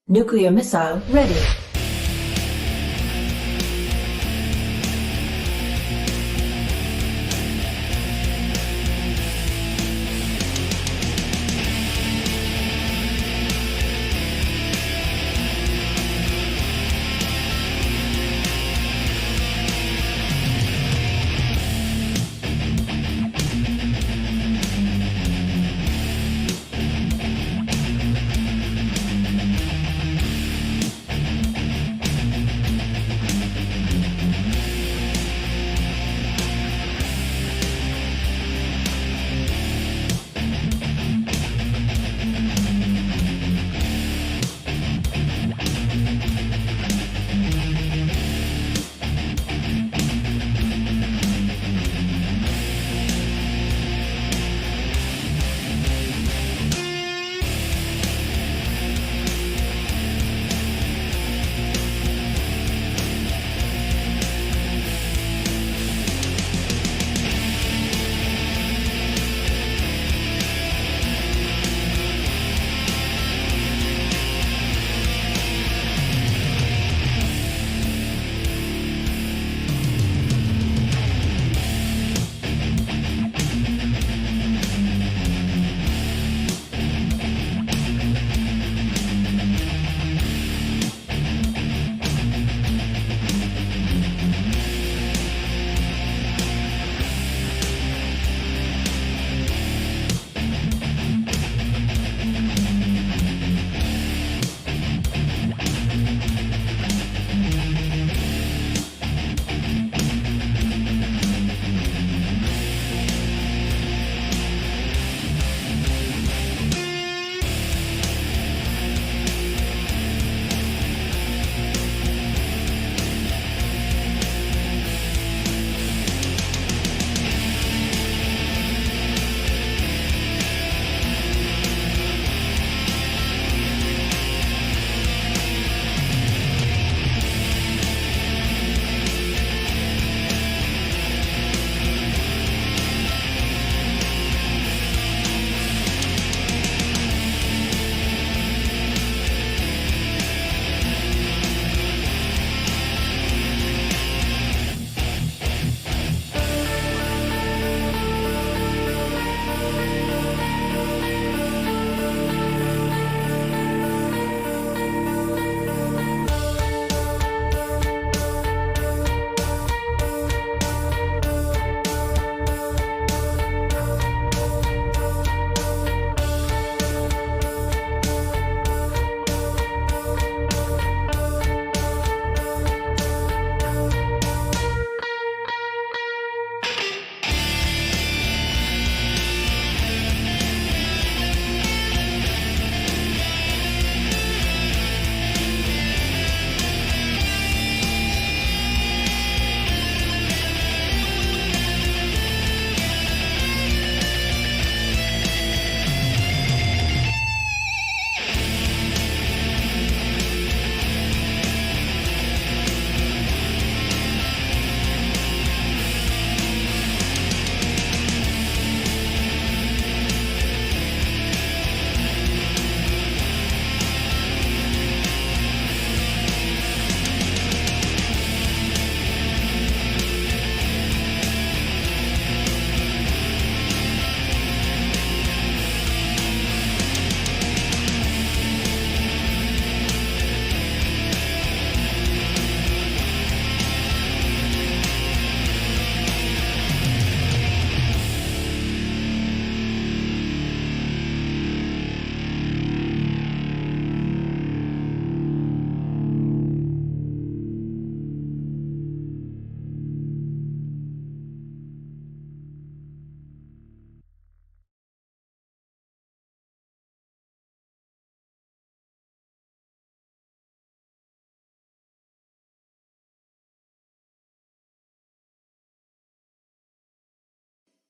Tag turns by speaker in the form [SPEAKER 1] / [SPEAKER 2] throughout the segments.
[SPEAKER 1] Nuclear missile ready.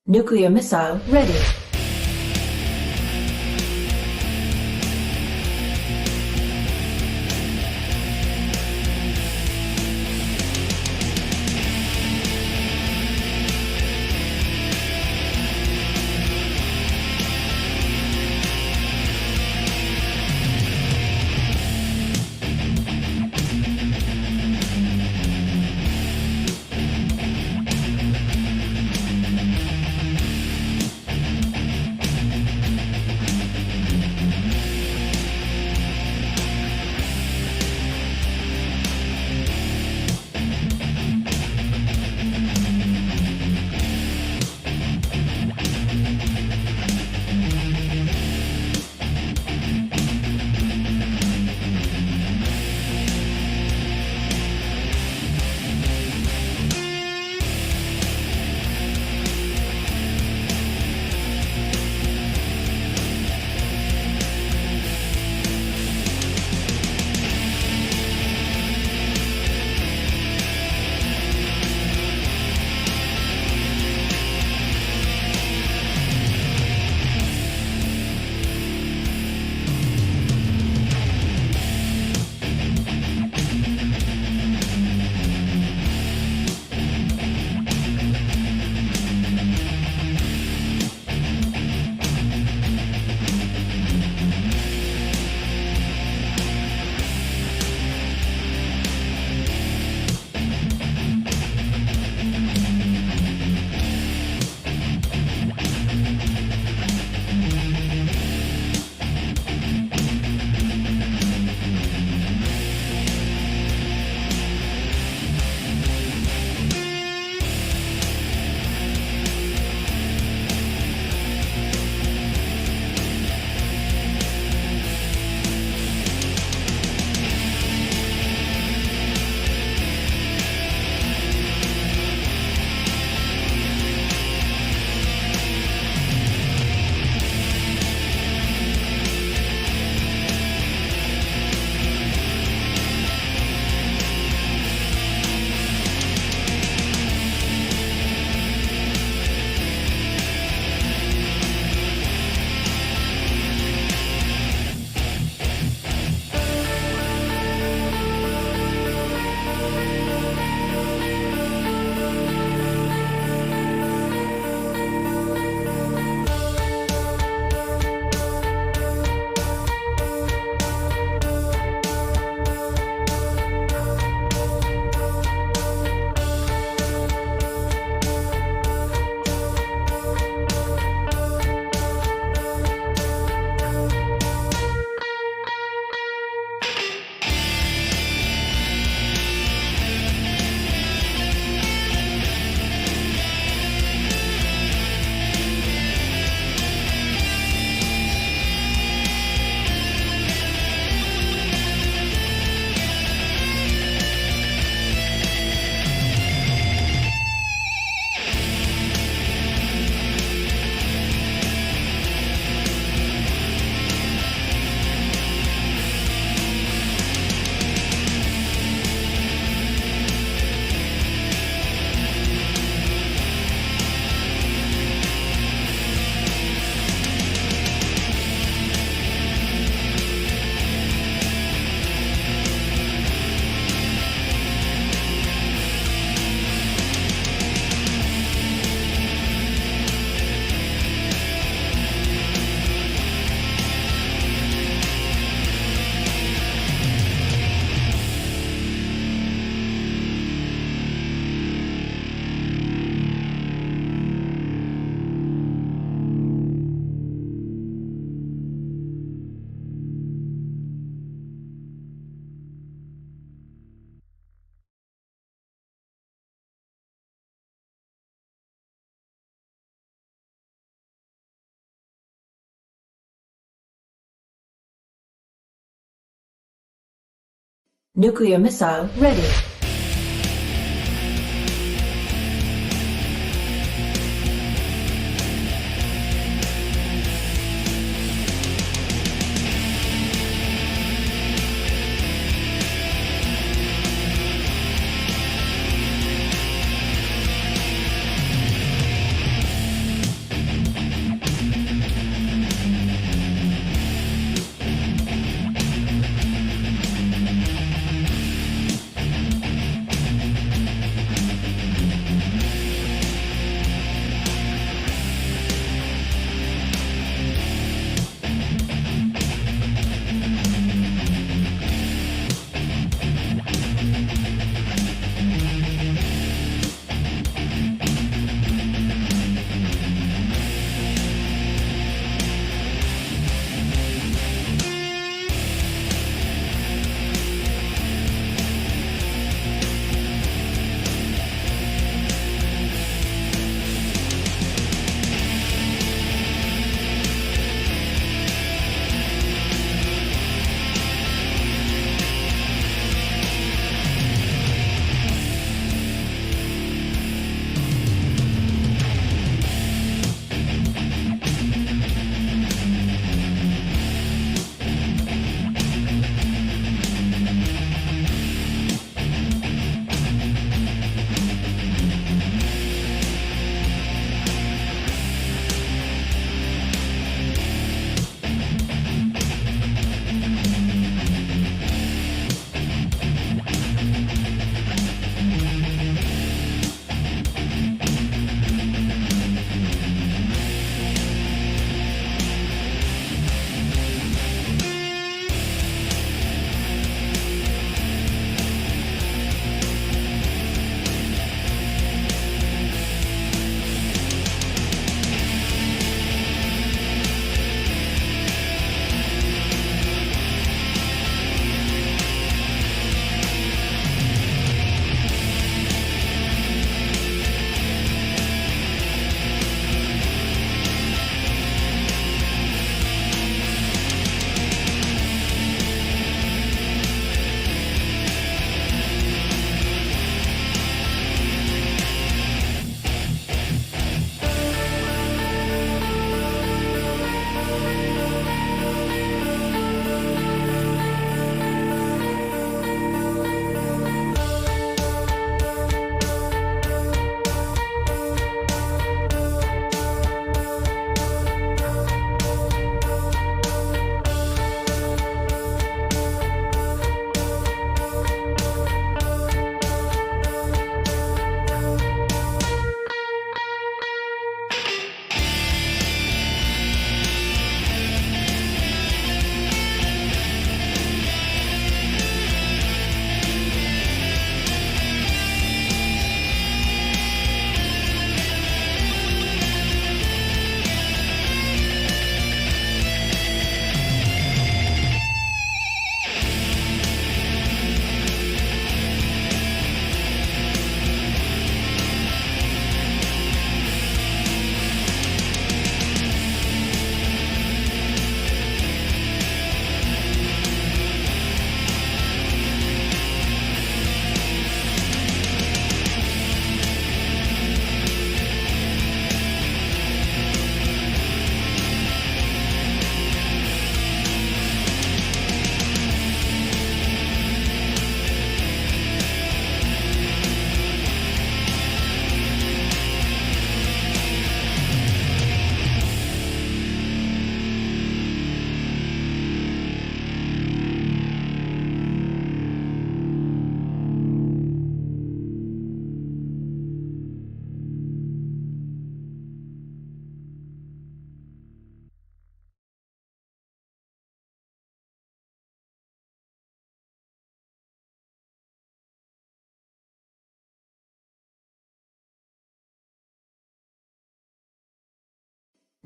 [SPEAKER 1] Nuclear missile ready. Nuclear missile ready.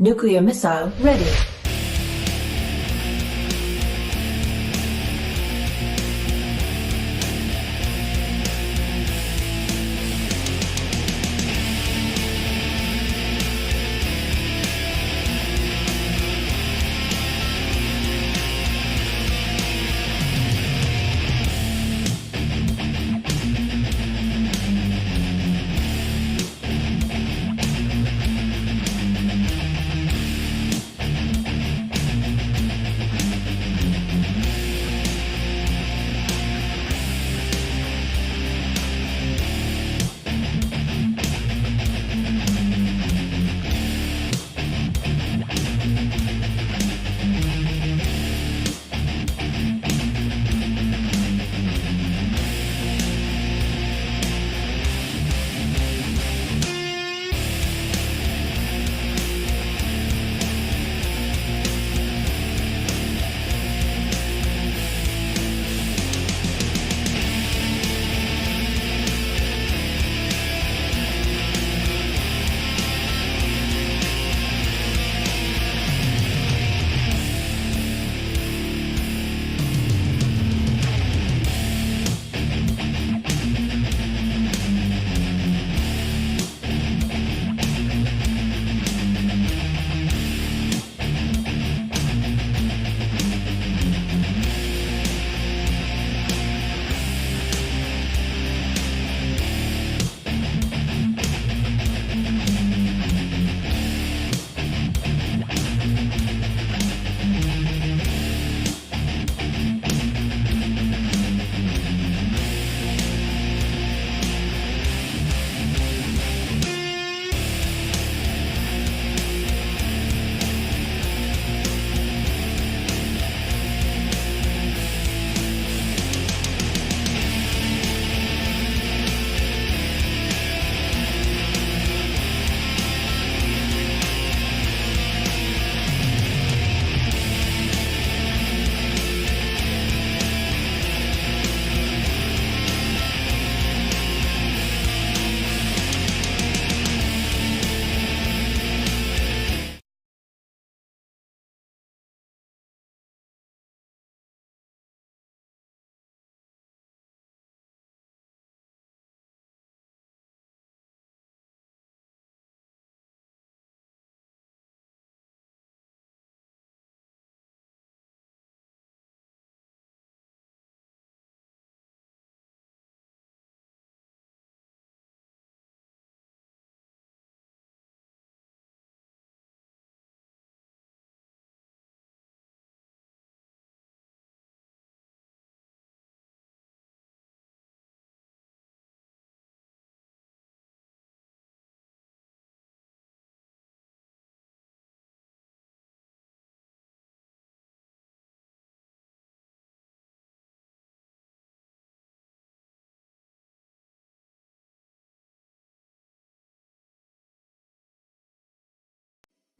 [SPEAKER 1] Nuclear missile ready.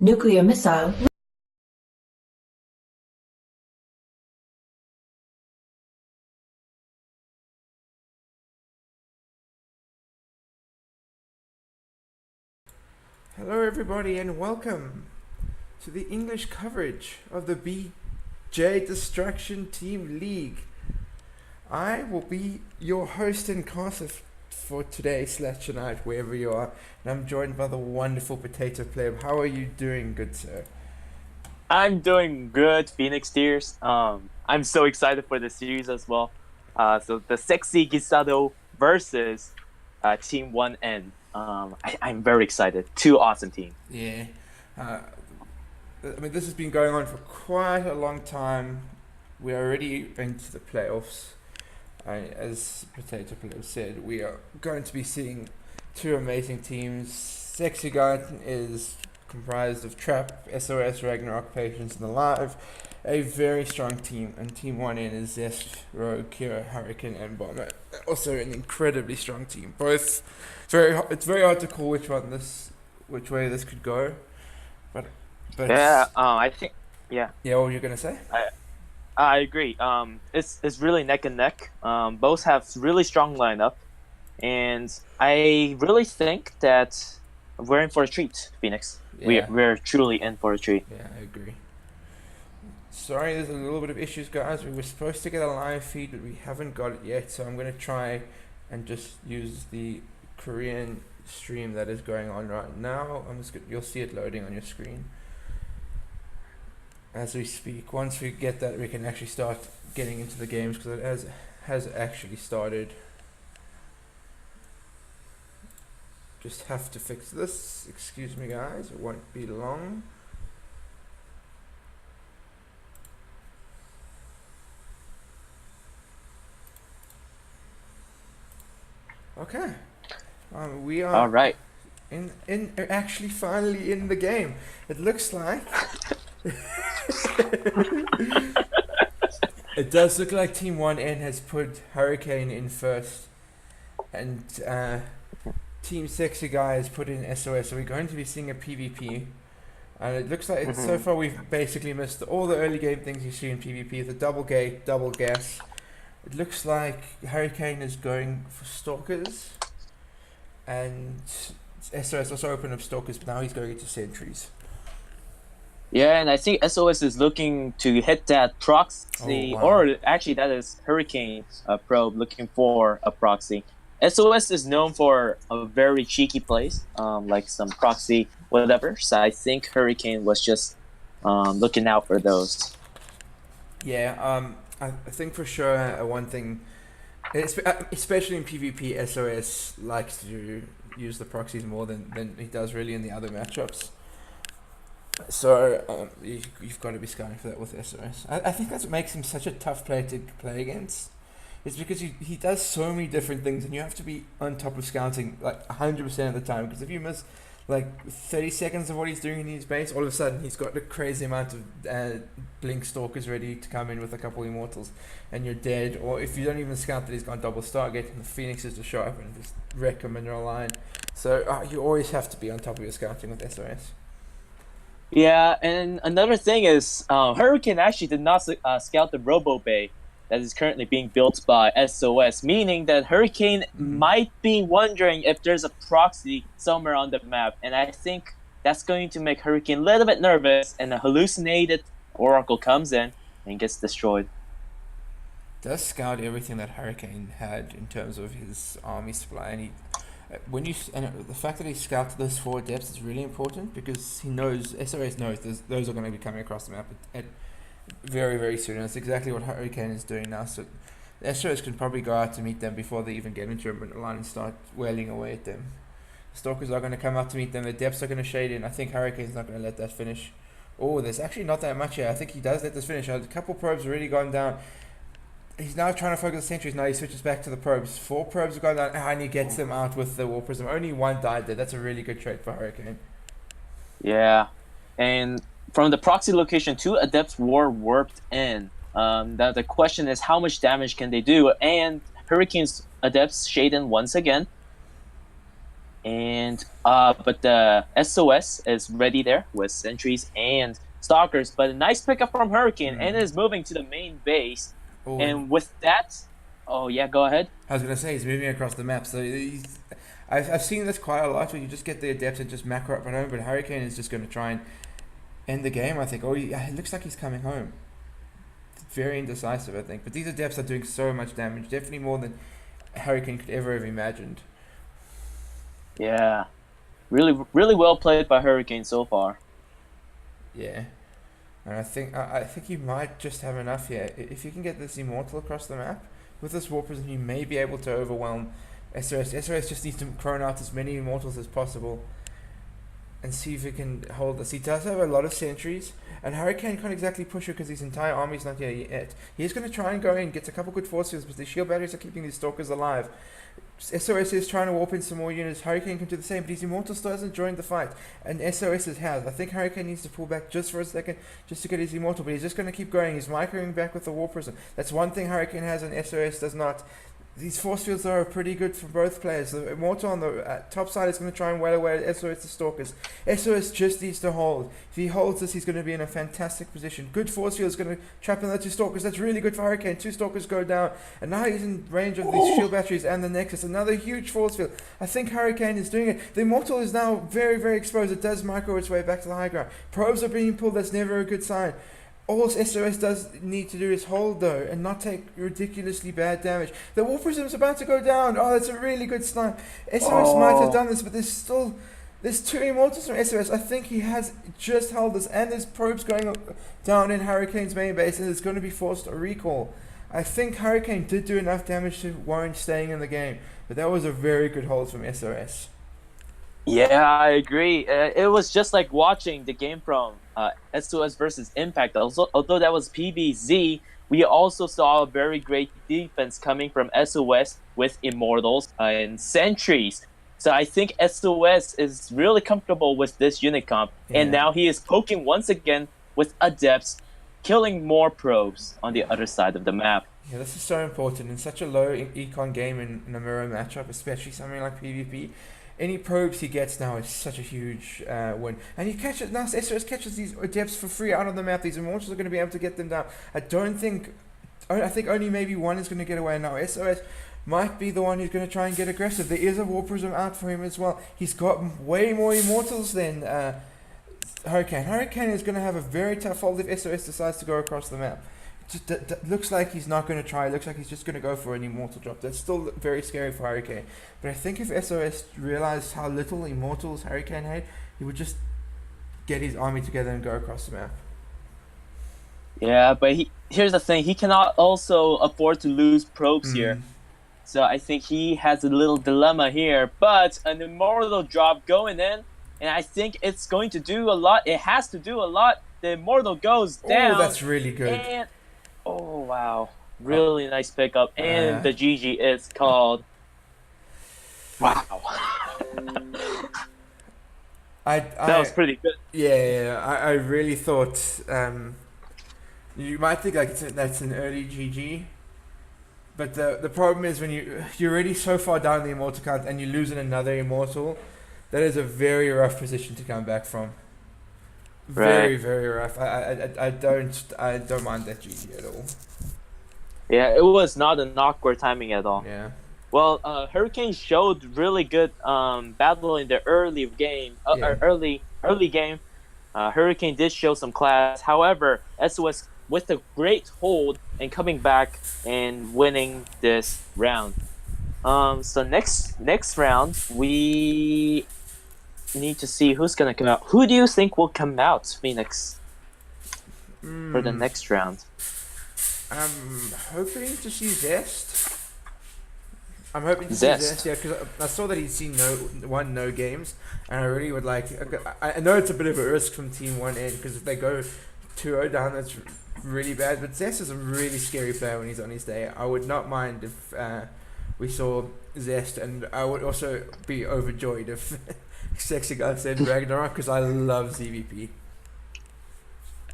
[SPEAKER 1] Nuclear missile.
[SPEAKER 2] Hello, everybody, and welcome to the English coverage of the BJ Destruction Team League. I will be your host and caster for today / tonight, wherever you are, and I'm joined by the wonderful Potato Pleb. How are you doing, good sir?
[SPEAKER 3] I'm doing good, Phoenix Tears. I'm so excited for the series as well. So the sexy Gisado versus Team 1N. I'm very excited. Two awesome teams.
[SPEAKER 2] Yeah. Uh, I mean, this has been going on for quite a long time. We're already into the playoffs. As Potato Player said, we are going to be seeing two amazing teams. Sexy Guy is comprised of Trap, SOS, Ragnarok, Patience, and Alive. A very strong team, and Team 1N is Zest, Rogue, Kira, Hurricane, and Bomber. Also an incredibly strong team. Both it's very hard to call which way this could go. But
[SPEAKER 3] Yeah, I think. Yeah,
[SPEAKER 2] yeah, what were you gonna say?
[SPEAKER 3] I agree. It's really neck and neck. Both have really strong lineup, and I really think that we're in for a treat, Phoenix.
[SPEAKER 2] Yeah.
[SPEAKER 3] We're truly in for a treat.
[SPEAKER 2] Yeah, I agree. Sorry, there's a little bit of issues, guys. We were supposed to get a live feed, but we haven't got it yet. So I'm going to try and just use the Korean stream that is going on right now. You'll see it loading on your screen as we speak. Once we get that, we can actually start getting into the games because it has actually started. Just have to fix this. Excuse me, guys. It won't be long. Okay. We are
[SPEAKER 3] All right.
[SPEAKER 2] actually finally in the game. It looks like it does look like Team 1N has put Hurricane in first, and Team Sexy Guy has put in SOS. So we're going to be seeing a PvP, and it looks like so far we've basically missed all the early game things you see in PvP: the double gate, double gas. It looks like Hurricane is going for Stalkers, and SOS also opened up Stalkers, but now he's going into Sentries.
[SPEAKER 3] Yeah, and I think SOS is looking to hit that proxy,
[SPEAKER 2] Oh, wow.
[SPEAKER 3] or actually that is Hurricane probe looking for a proxy. SOS is known for a very cheeky plays, like some proxy whatever. So I think Hurricane was just looking out for those.
[SPEAKER 2] Yeah, I think for sure one thing, especially in PvP, SOS likes to use the proxies more than he does really in the other matchups. So you've got to be scouting for that with SOS. I think that's what makes him such a tough player to play against. It's because he does so many different things, and you have to be on top of scouting like 100% of the time. Because if you miss like 30 seconds of what he's doing in his base, all of a sudden he's got a crazy amount of blink stalkers ready to come in with a couple immortals, and you're dead. Or if you don't even scout that he's gone double Stargate, and the Phoenixes just show up and just wreck a mineral line. So you always have to be on top of your scouting with SOS.
[SPEAKER 3] Yeah, and another thing is Hurricane actually did not scout the Robo Bay that is currently being built by SOS, meaning that Hurricane might be wondering if there's a proxy somewhere on the map, and I think that's going to make Hurricane a little bit nervous, and a hallucinated Oracle comes in and gets destroyed.
[SPEAKER 2] Does scout everything that Hurricane had in terms of his army supply, and the fact that he scouted those 4 depths is really important because he knows SOS knows those are going to be coming across the map at very, very soon. And that's exactly what Hurricane is doing now. So the SOS can probably go out to meet them before they even get into a line and start wailing away at them. Stalkers are going to come out to meet them. The depths are going to shade in. I think Hurricane's not going to let that finish. Oh, there's actually not that much here. I think he does let this finish. A couple probes already gone down. He's now trying to focus the sentries. Now he switches back to the probes. 4 probes have gone down, and he gets them out with the War Prism. Only 1 died there. That's a really good trait for Hurricane.
[SPEAKER 3] Yeah, and from the proxy location, 2 Adepts were warped in. The question is how much damage can they do? And Hurricane's Adepts shade in once again. And but the SOS is ready there with sentries and stalkers. But a nice pickup from Hurricane and is moving to the main base.
[SPEAKER 2] Oh,
[SPEAKER 3] And with that, oh yeah, go ahead.
[SPEAKER 2] I was gonna say he's moving across the map, so I've seen this quite a lot where you just get the adepts and just macro up and home, but Hurricane is just gonna try and end the game. I think. Oh, it looks like he's coming home. Very indecisive, I think. But these adepts are doing so much damage, definitely more than Hurricane could ever have imagined.
[SPEAKER 3] Yeah, really well played by Hurricane so far.
[SPEAKER 2] Yeah. And I think you might just have enough here. If you can get this Immortal across the map, with this War Prism, you may be able to overwhelm SOS. SOS just needs to churn out as many Immortals as possible and see if he can hold this. He does have a lot of sentries, and Hurricane can't exactly push her because his entire army's not here yet. He's going to try and go in, gets a couple good force fields, but the shield batteries are keeping these Stalkers alive. SOS is trying to warp in some more units. Hurricane can do the same, but his Immortal still hasn't joined the fight, and SOS has. I think Hurricane needs to pull back just for a second, just to get his Immortal, but he's just going to keep going. He's microing back with the War Prism. That's one thing Hurricane has and SOS does not. These force fields are pretty good for both players. The Immortal on the top side is going to try and wail away at SOS the Stalkers. SOS just needs to hold. If he holds this, he's going to be in a fantastic position. Good force field is going to trap in the 2 Stalkers. That's really good for Hurricane. 2 Stalkers go down. And now he's in range of these shield batteries and the Nexus. Another huge force field. I think Hurricane is doing it. The Immortal is now very, very exposed. It does micro its way back to the high ground. Probes are being pulled. That's never a good sign. All SOS does need to do is hold though and not take ridiculously bad damage. The War Prism's about to go down. Oh, that's a really good snipe. SOS might have done this, but there's 2 Immortals from SOS. I think he has just held this, and there's probes going down in Hurricane's main base, and it's going to be forced to recall. I think Hurricane did do enough damage to warrant staying in the game, but that was a very good hold from SOS.
[SPEAKER 3] Yeah, I agree. It was just like watching the game from SOS versus Impact. Although that was PBZ, we also saw a very great defense coming from SOS with Immortals and Sentries. So I think SOS is really comfortable with this unit comp.
[SPEAKER 2] Yeah.
[SPEAKER 3] And now he is poking once again with Adepts, killing more probes on the other side of the map.
[SPEAKER 2] Yeah, this is so important in such a low econ game in a mirror matchup, especially something like PvP. Any probes he gets now is such a huge win. And he catches, now SOS catches these adepts for free out on the map. These Immortals are going to be able to get them down. I think only maybe one is going to get away now. SOS might be the one who's going to try and get aggressive. There is a War Prism out for him as well. He's got way more Immortals than Hurricane. Hurricane is going to have a very tough hold if SOS decides to go across the map. Looks like he's not going to try. It looks like he's just going to go for an Immortal drop. That's still very scary for Hurricane. But I think if SOS realized how little Immortals Hurricane had, he would just get his army together and go across the map.
[SPEAKER 3] Yeah, but here's the thing. He cannot also afford to lose probes here. So I think he has a little dilemma here. But an Immortal drop going in, and I think it's going to do a lot. It has to do a lot. The Immortal goes down.
[SPEAKER 2] Oh, that's really good.
[SPEAKER 3] And, oh, wow. Really nice pickup. And the GG is called. Wow. That was pretty good.
[SPEAKER 2] Yeah. I really thought you might think like that's an early GG, but the problem is when you're already so far down the Immortal count and you lose another Immortal, that is a very rough position to come back from. Very, very rough. I don't mind that GG at all.
[SPEAKER 3] Yeah, it was not an awkward timing at all.
[SPEAKER 2] Yeah.
[SPEAKER 3] Well, Hurricane showed really good battle in the early game. Early game, Hurricane did show some class. However, SOS with a great hold and coming back and winning this round. So next round we need to see who's gonna come out. Who do you think will come out, Phoenix, for the next round?
[SPEAKER 2] I'm hoping to see Zest. I'm hoping to see Zest, yeah, because I saw that he'd seen no games, and I really would like. I know it's a bit of a risk from Team 1 end because if they go 2-0 down, that's really bad. But Zest is a really scary player when he's on his day. I would not mind if we saw Zest, and I would also be overjoyed if Sexy Guy said Ragnarok because I love ZVP.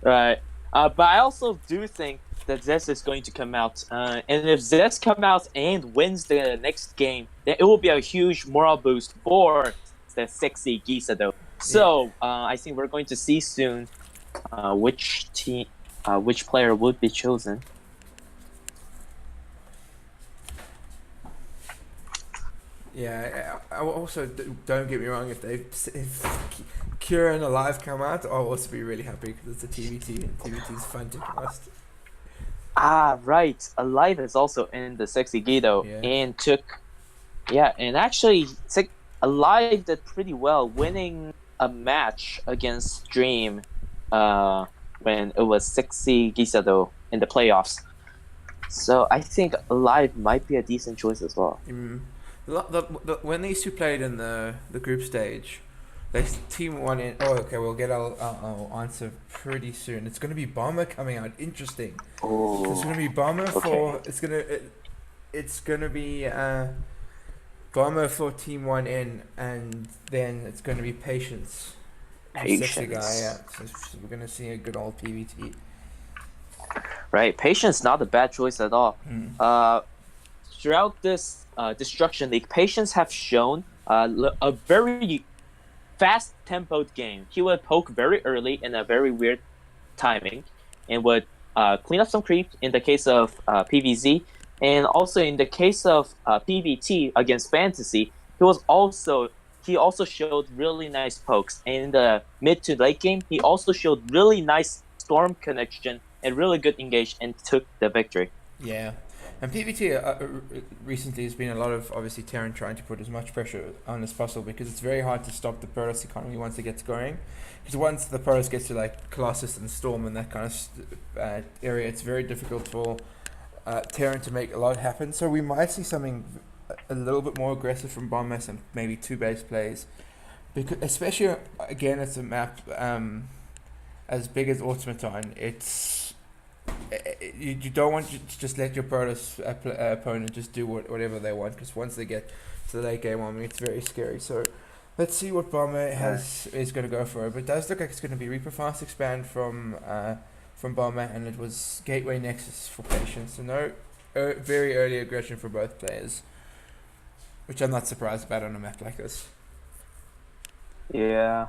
[SPEAKER 3] Right, but I also do think that Zest is going to come out, and if Zest comes out and wins the next game, then it will be a huge morale boost for against the sexy Gisado. So I think we're going to see soon which player would be chosen.
[SPEAKER 2] Yeah. Also, don't get me wrong. If Kira and Alive come out, I'll also be really happy because it's a TVT and TVT is fun to cast.
[SPEAKER 3] Ah, right. Alive is also in the sexy Gido and took, and actually, Alive did pretty well, winning a match against Dream, when it was sexy Gisado in the playoffs. So I think Alive might be a decent choice as well.
[SPEAKER 2] When these two played in the group stage, they team one in. Oh, okay. We'll get our answer pretty soon. It's going to be Bomber coming out. Interesting.
[SPEAKER 3] Oh,
[SPEAKER 2] It's going to be Bomber for. It's going to be Bomber for team one in, and then it's going to be Patience. Sexy guy. Yeah. So we're going to see a good old PVT.
[SPEAKER 3] Right, Patience not a bad choice at all. Throughout this Destruction League, Patience have shown a very fast tempoed game. He would poke very early in a very weird timing, and would clean up some creep in the case of PVZ, and also in the case of PVT against Fantasy. He also showed really nice pokes, and in the mid to late game, he also showed really nice storm connection and really good engage and took the victory.
[SPEAKER 2] Yeah. And PVT recently has been a lot of, obviously, Terran trying to put as much pressure on as possible, because it's very hard to stop the Protoss economy once it gets going. Because once the Protoss gets to like Colossus and Storm and that kind of area, it's very difficult for Terran to make a lot happen. So we might see something a little bit more aggressive from Bombas and maybe two base plays. Because especially, again, it's a map as big as Automaton. You don't want to just let your Protoss opponent just do whatever they want, because once they get to the late game on me, it's very scary. So let's see what Bomber is going to go for. But it does look like it's going to be Reaper Fast Expand from Bomber, and it was Gateway Nexus for Patience. So no very early aggression for both players, which I'm not surprised about on a map like this.
[SPEAKER 3] Yeah.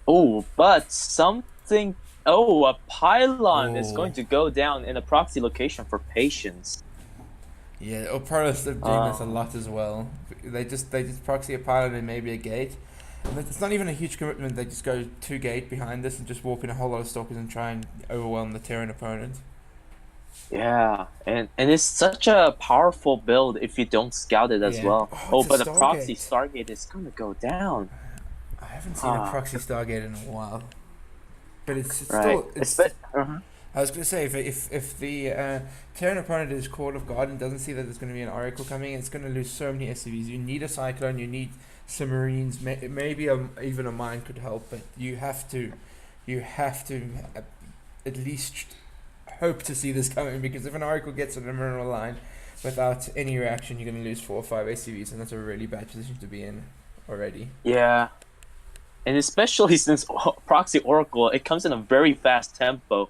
[SPEAKER 3] Oh, but something. Oh, a pylon is going to go down in a proxy location for Patience.
[SPEAKER 2] Yeah, Protoss are doing this a lot as well. They just proxy a pylon and maybe a gate. And it's not even a huge commitment. They just go to gate behind this and just walk in a whole lot of stalkers and try and overwhelm the Terran opponent.
[SPEAKER 3] Yeah, and it's such a powerful build if you don't scout it as well. But the proxy Stargate is going to go down.
[SPEAKER 2] I haven't seen a proxy Stargate in a while. But it's
[SPEAKER 3] right.
[SPEAKER 2] still. I was going to say, if the Terran opponent is Court of God and doesn't see that there's going to be an Oracle coming, it's going to lose so many SCVs. You need a Cyclone, you need some Marines, maybe even a Mine could help, but you have to at least hope to see this coming, because if an Oracle gets on the mineral line without any reaction, you're going to lose 4 or 5 SCVs, and that's a really bad position to be in already.
[SPEAKER 3] Yeah. And especially since Proxy Oracle, it comes in a very fast tempo.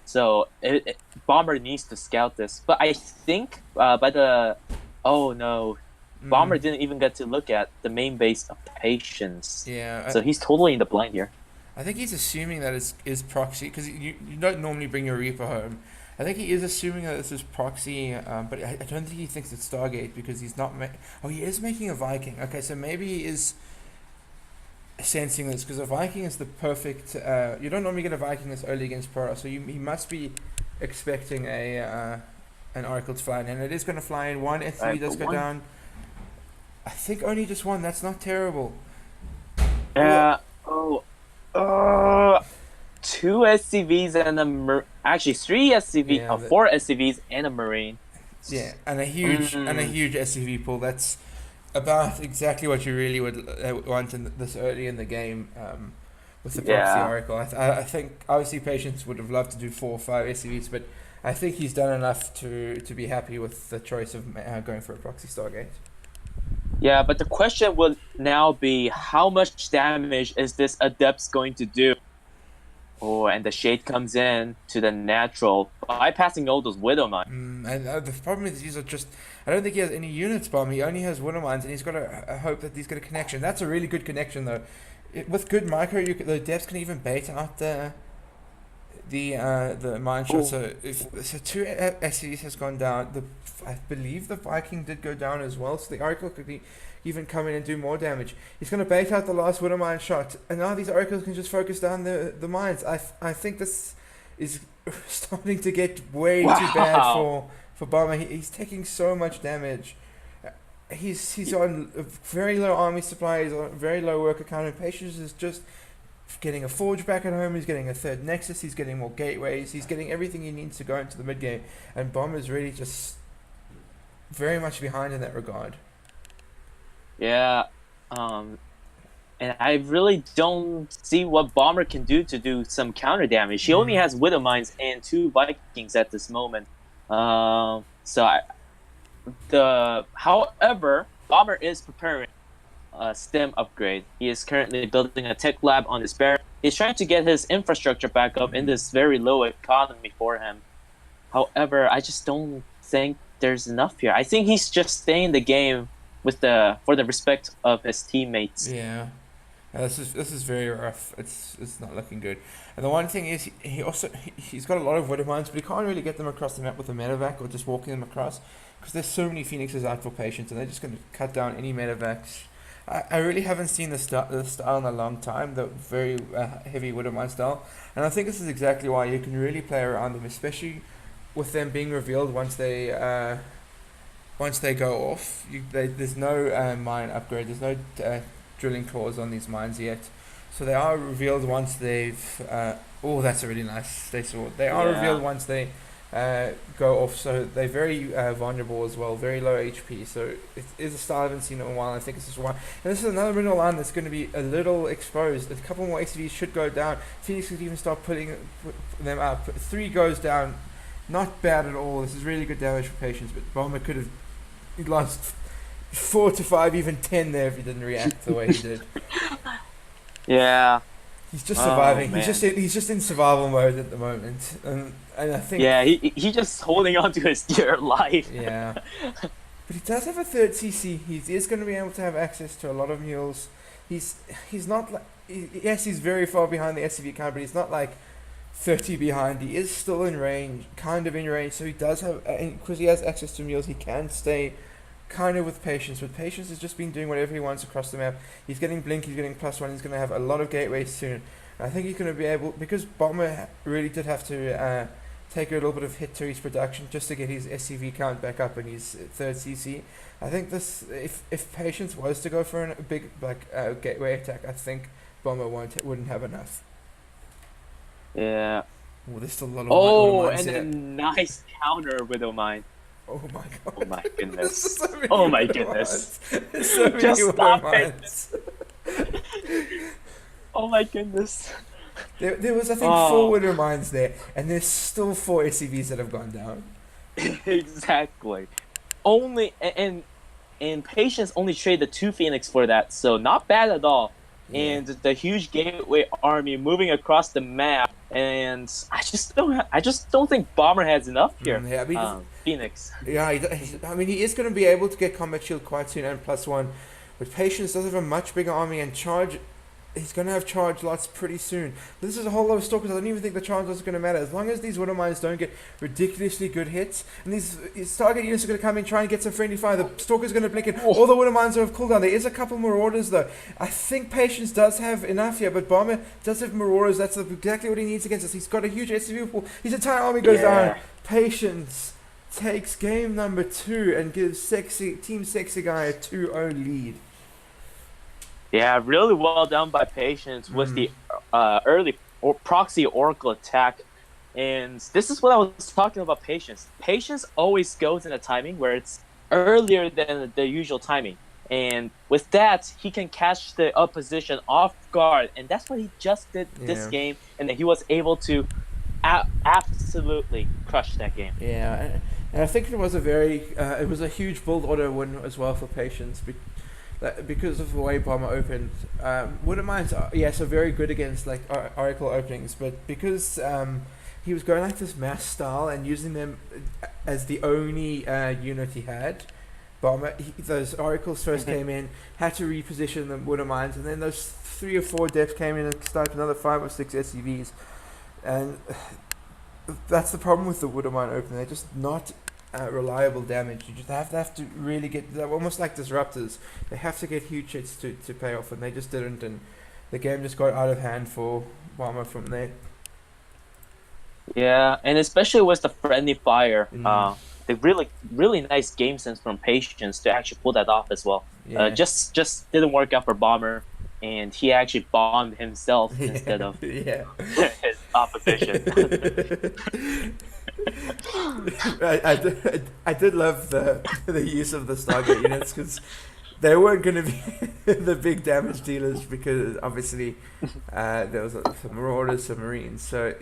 [SPEAKER 3] So Bomber needs to scout this. But I think Bomber didn't even get to look at the main base of Patience.
[SPEAKER 2] Yeah.
[SPEAKER 3] So he's totally in the blind here.
[SPEAKER 2] I think he's assuming that it's proxy, because you don't normally bring your Reaper home. I think he is assuming that this is proxy, but I don't think he thinks it's Stargate, because he's not... he is making a Viking. Okay, so maybe he is sensing this, because a Viking is the perfect... you don't normally get a Viking this early against Protoss, so he must be expecting an Oracle to fly in, and it is going to fly in. One SCV does go down. I think only just one. That's not terrible.
[SPEAKER 3] Yeah. Two SCVs and actually 3 SCVs, 4 SCVs and a Marine.
[SPEAKER 2] Yeah, and a huge SCV pool. That's about exactly what you really would want this early in the game with the proxy Oracle. I think obviously Patience would have loved to do 4 or 5 SCVs, but I think he's done enough to be happy with the choice of going for a proxy Stargate.
[SPEAKER 3] Yeah, but the question would now be, how much damage is this Adepts going to do? Oh, and the Shade comes in to the natural, bypassing all those Widow Mines.
[SPEAKER 2] And the problem is these are just... I don't think he has any units bomb. He only has Winter Mines, and he's got to hope that he's got a connection. That's a really good connection, though. With good micro, the devs can even bait out the mine shot. So two SCVs has gone down. I believe the Viking did go down as well. So the Oracle could even come in and do more damage. He's going to bait out the last Winter Mine shot, and now these Oracles can just focus down the mines. I think this is starting to get way too bad for Bomber. He's taking so much damage. He's on a very low army supply. He's on very low worker count. And Patience is just getting a forge back at home. He's getting a third nexus. He's getting more gateways. He's getting everything he needs to go into the mid game. And Bomber's really just very much behind in that regard.
[SPEAKER 3] Yeah, and I really don't see what Bomber can do to do some counter damage. He only has Widow Mines and 2 Vikings at this moment. However, Bomber is preparing a STEM upgrade. He is currently building a tech lab on his bear. He's trying to get his infrastructure back up in this very low economy for him. However, I just don't think there's enough here. I think he's just staying the game for the respect of his teammates.
[SPEAKER 2] Yeah. This is very rough. It's not looking good. And the one thing is, he's got a lot of Widow Mines, but he can't really get them across the map with a medevac or just walking them across, because there's so many Phoenixes out for Patience, and they're just going to cut down any medevacs. I really haven't seen the style in a long time, the very heavy Widow Mine style, and I think this is exactly why you can really play around them, especially with them being revealed once they go off. There's no mine upgrade. There's no drilling claws on these mines yet, so they are revealed once they've that's a really nice sword. They are revealed once they go off, so they're very vulnerable as well, very low HP, so it is a style I haven't seen in a while. I think this is why, and this is another middle line that's going to be a little exposed. A couple more ACVs should go down. Phoenix could even start putting them up. 3 goes down, not bad at all. This is really good damage for Patience, but Bomber could have lost 4 to 5, even 10 there if he didn't react the way he did.
[SPEAKER 3] Yeah.
[SPEAKER 2] He's just surviving.
[SPEAKER 3] Man.
[SPEAKER 2] He's just in survival mode at the moment, and I think.
[SPEAKER 3] Yeah, he just holding on to his dear life.
[SPEAKER 2] Yeah, but he does have a third CC. He is going to be able to have access to a lot of mules. He's not like, yes, he's very far behind the SCV count, but he's not like 30 behind. He is still in range, kind of in range. So he does have, because he has access to mules, he can stay kind of with Patience. But Patience has just been doing whatever he wants across the map. He's getting blink, he's getting +1, he's going to have a lot of gateways soon. And I think he's going to be able, because Bomber really did have to take a little bit of hit to his production just to get his SCV count back up and his third CC. I think this, if Patience was to go for a big gateway attack, I think Bomber wouldn't have enough.
[SPEAKER 3] Yeah.
[SPEAKER 2] Oh, there's still a lot of
[SPEAKER 3] and a nice counter Widow Mine.
[SPEAKER 2] Oh my god.
[SPEAKER 3] Oh my goodness.
[SPEAKER 2] So
[SPEAKER 3] oh my goodness.
[SPEAKER 2] So many
[SPEAKER 3] Just stop
[SPEAKER 2] mines.
[SPEAKER 3] Oh my goodness.
[SPEAKER 2] There was, I think, 4 Widow Mines there, and there's still 4 SCVs that have gone down.
[SPEAKER 3] Exactly. Only and Patience only traded 2 Phoenix for that, so not bad at all. Yeah. And the huge gateway army moving across the map, and I just don't think Bomber has enough here.
[SPEAKER 2] Yeah, I mean,
[SPEAKER 3] Phoenix.
[SPEAKER 2] Yeah, he is going to be able to get combat shield quite soon and +1, but Patience does have a much bigger army, and charge. He's going to have charge lots pretty soon. This is a whole lot of stalkers. I don't even think the charge is going to matter. As long as these Widow Mines don't get ridiculously good hits, and these target units are going to come in, try and get some friendly fire, the stalker's going to blink in. All the Widow Mines are of cooldown. There is a couple Marauders, though. I think Patience does have enough here, but Bomber does have Marauders. That's exactly what he needs against us. He's got a huge SCV pool. His entire army goes down. Patience takes game number 2 and gives Team Sexy Guy a 2-0 lead.
[SPEAKER 3] Yeah, really well done by Patience with the early proxy Oracle attack. And this is what I was talking about Patience. Patience always goes in a timing where it's earlier than the usual timing. And with that, he can catch the opposition off guard. And that's what he just did this game. And then he was able to absolutely crush that game.
[SPEAKER 2] Yeah, and I think it was a huge build order win as well for Patience. Because of the way Bomber opened, Widow Mines are very good against like Oracle openings, but because he was going like this mass style and using them as the only unit he had, bomber. Those oracles first came in, had to reposition the water mines, and then those 3 or 4 depths came in and started another 5 or 6 SCVs. And that's the problem with the water mine opener. They're just not reliable damage. You just have to really get. They're almost like disruptors. They have to get huge hits to pay off, and they just didn't. And the game just got out of hand for Bomber from there.
[SPEAKER 3] Yeah, and especially with the friendly fire,
[SPEAKER 2] Mm.
[SPEAKER 3] the really nice game sense from Patience to actually pull that off as well.
[SPEAKER 2] Yeah.
[SPEAKER 3] Just didn't work out for Bomber, and he actually bombed himself instead of
[SPEAKER 2] Yeah.
[SPEAKER 3] his opposition.
[SPEAKER 2] I did love the use of the Stargate units because they weren't going to be the big damage dealers because obviously there was some Marauders, some Marines. So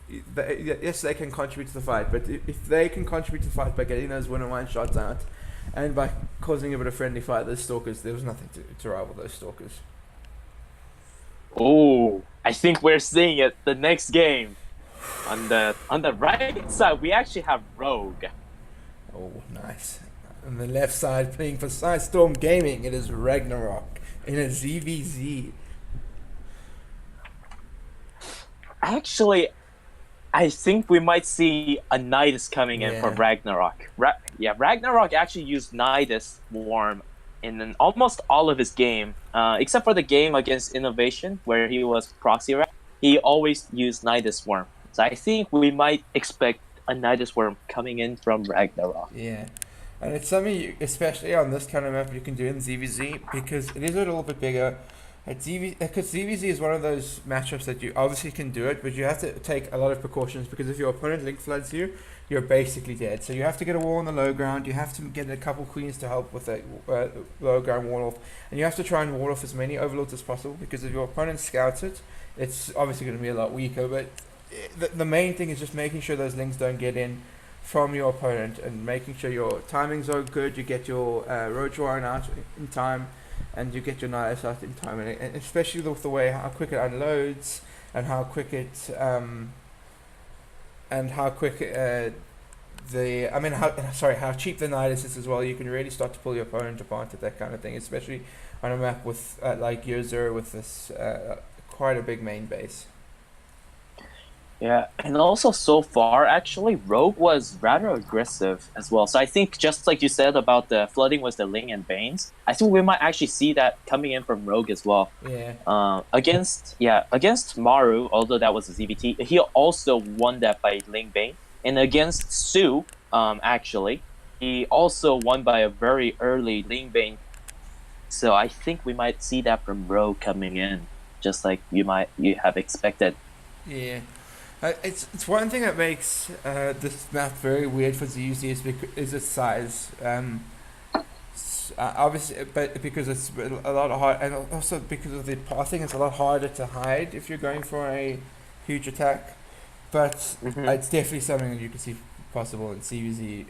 [SPEAKER 2] yes, they can contribute to the fight, but if they can contribute to the fight by getting those one-on-one shots out and by causing a bit of friendly fire, those Stalkers, there was nothing to rival those Stalkers.
[SPEAKER 3] Oh, I think we're seeing it the next game. On the right side, we actually have Rogue.
[SPEAKER 2] Oh, nice. On the left side, playing for Storm Gaming, it is Ragnarok in a ZVZ.
[SPEAKER 3] Actually, I think we might see a Nidus coming in for Ragnarok. Ragnarok actually used Nidus Worm in almost all of his game, except for the game against Innovation, where he was proxy rat. He always used Nidus Worm. So I think we might expect a Nidus Worm coming in from Ragnarok.
[SPEAKER 2] Yeah. And it's something, especially on this kind of map, you can do in ZVZ because it is a little bit bigger. Because ZVZ is one of those matchups that you obviously can do it, but you have to take a lot of precautions because if your opponent link floods you, you're basically dead. So you have to get a wall on the low ground, you have to get a couple queens to help with that low ground wall off, and you have to try and wall off as many overlords as possible because if your opponent scouts it, it's obviously going to be a lot weaker, but the main thing is just making sure those links don't get in from your opponent and making sure your timings are good, you get your Roach Warren out in time, and you get your Nihilus out in time, and especially with the way how quick it unloads and how quick it how cheap the Nihilus is as well. You can really start to pull your opponent apart at that kind of thing, especially on a map with like Year Zero with this quite a big main base.
[SPEAKER 3] Yeah, and also so far, actually, Rogue was rather aggressive as well. So I think just like you said about the flooding with the Ling and Banes, I think we might actually see that coming in from Rogue as well.
[SPEAKER 2] Yeah.
[SPEAKER 3] Against Maru, although that was a ZBT, he also won that by Ling Bane. And against Su, actually, he also won by a very early Ling Bane. So I think we might see that from Rogue coming in, just like you have expected.
[SPEAKER 2] Yeah. It's one thing that makes this map very weird for ZUZ is its size. Obviously, but because it's a lot hard, and also because of the pathing, it's a lot harder to hide if you're going for a huge attack. But it's definitely something that you can see possible in CVZ.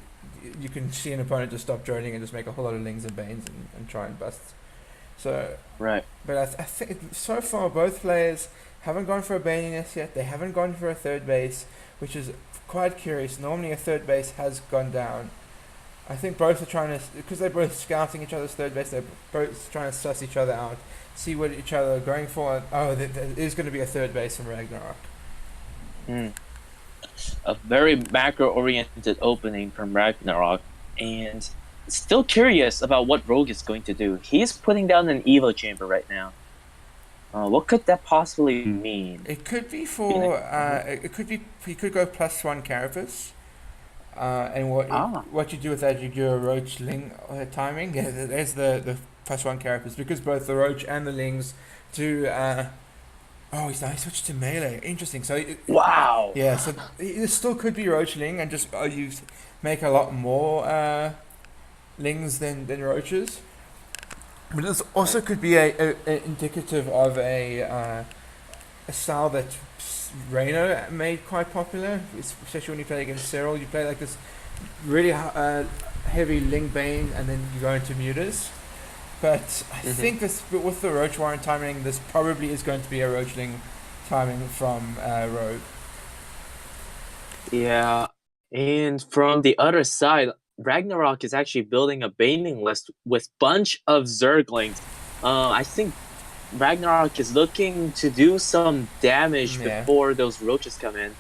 [SPEAKER 2] You can see an opponent just stop droning and just make a whole lot of Lings and Banes and try and bust. So
[SPEAKER 3] right.
[SPEAKER 2] But I think so far both players haven't gone for a Baniness yet. They haven't gone for a third base, which is quite curious. Normally a third base has gone down. I think both are trying to, because they're both scouting each other's third base, they're both trying to suss each other out, see what each other are going for. Oh, there is going to be a third base from Ragnarok.
[SPEAKER 3] A very macro-oriented opening from Ragnarok, and still curious about what Rogue is going to do. He's putting down an Evo chamber right now. What could that possibly mean?
[SPEAKER 2] It could be for. It could be. He could go +1 Carapace. And what you do with that, you do a Roach Ling timing. Yeah, there's the +1 Carapace because both the Roach and the Lings do. Oh, he's switched to melee. Interesting. So
[SPEAKER 3] wow.
[SPEAKER 2] Yeah. So it still could be Roach Ling, and just you make a lot more Lings than Roaches. But this also could be a indicative of a style that Reyno made quite popular, especially when you play against Cyril. You play like this really heavy Ling Bane, and then you go into Mutas. But I think this, with the Roach Warren timing, this probably is going to be a Roach Ling timing from Rogue.
[SPEAKER 3] Yeah, and from the other side, Ragnarok is actually building a baiting list with bunch of Zerglings. I think Ragnarok is looking to do some damage
[SPEAKER 2] Yeah.
[SPEAKER 3] before those roaches come in.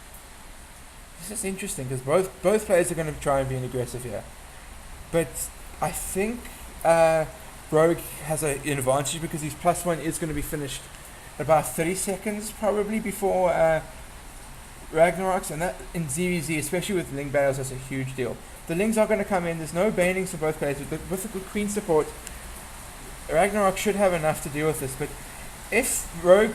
[SPEAKER 2] This is interesting because both players are going to try and be aggressive here, but I think Rogue has an advantage because his +1 is going to be finished about 30 seconds probably before Ragnarok's, and that in ZVZ, especially with Ling battles, that's a huge deal. The Lings are going to come in. There's no banings for both players. With the good Queen support, Ragnarok should have enough to deal with this. But if Rogue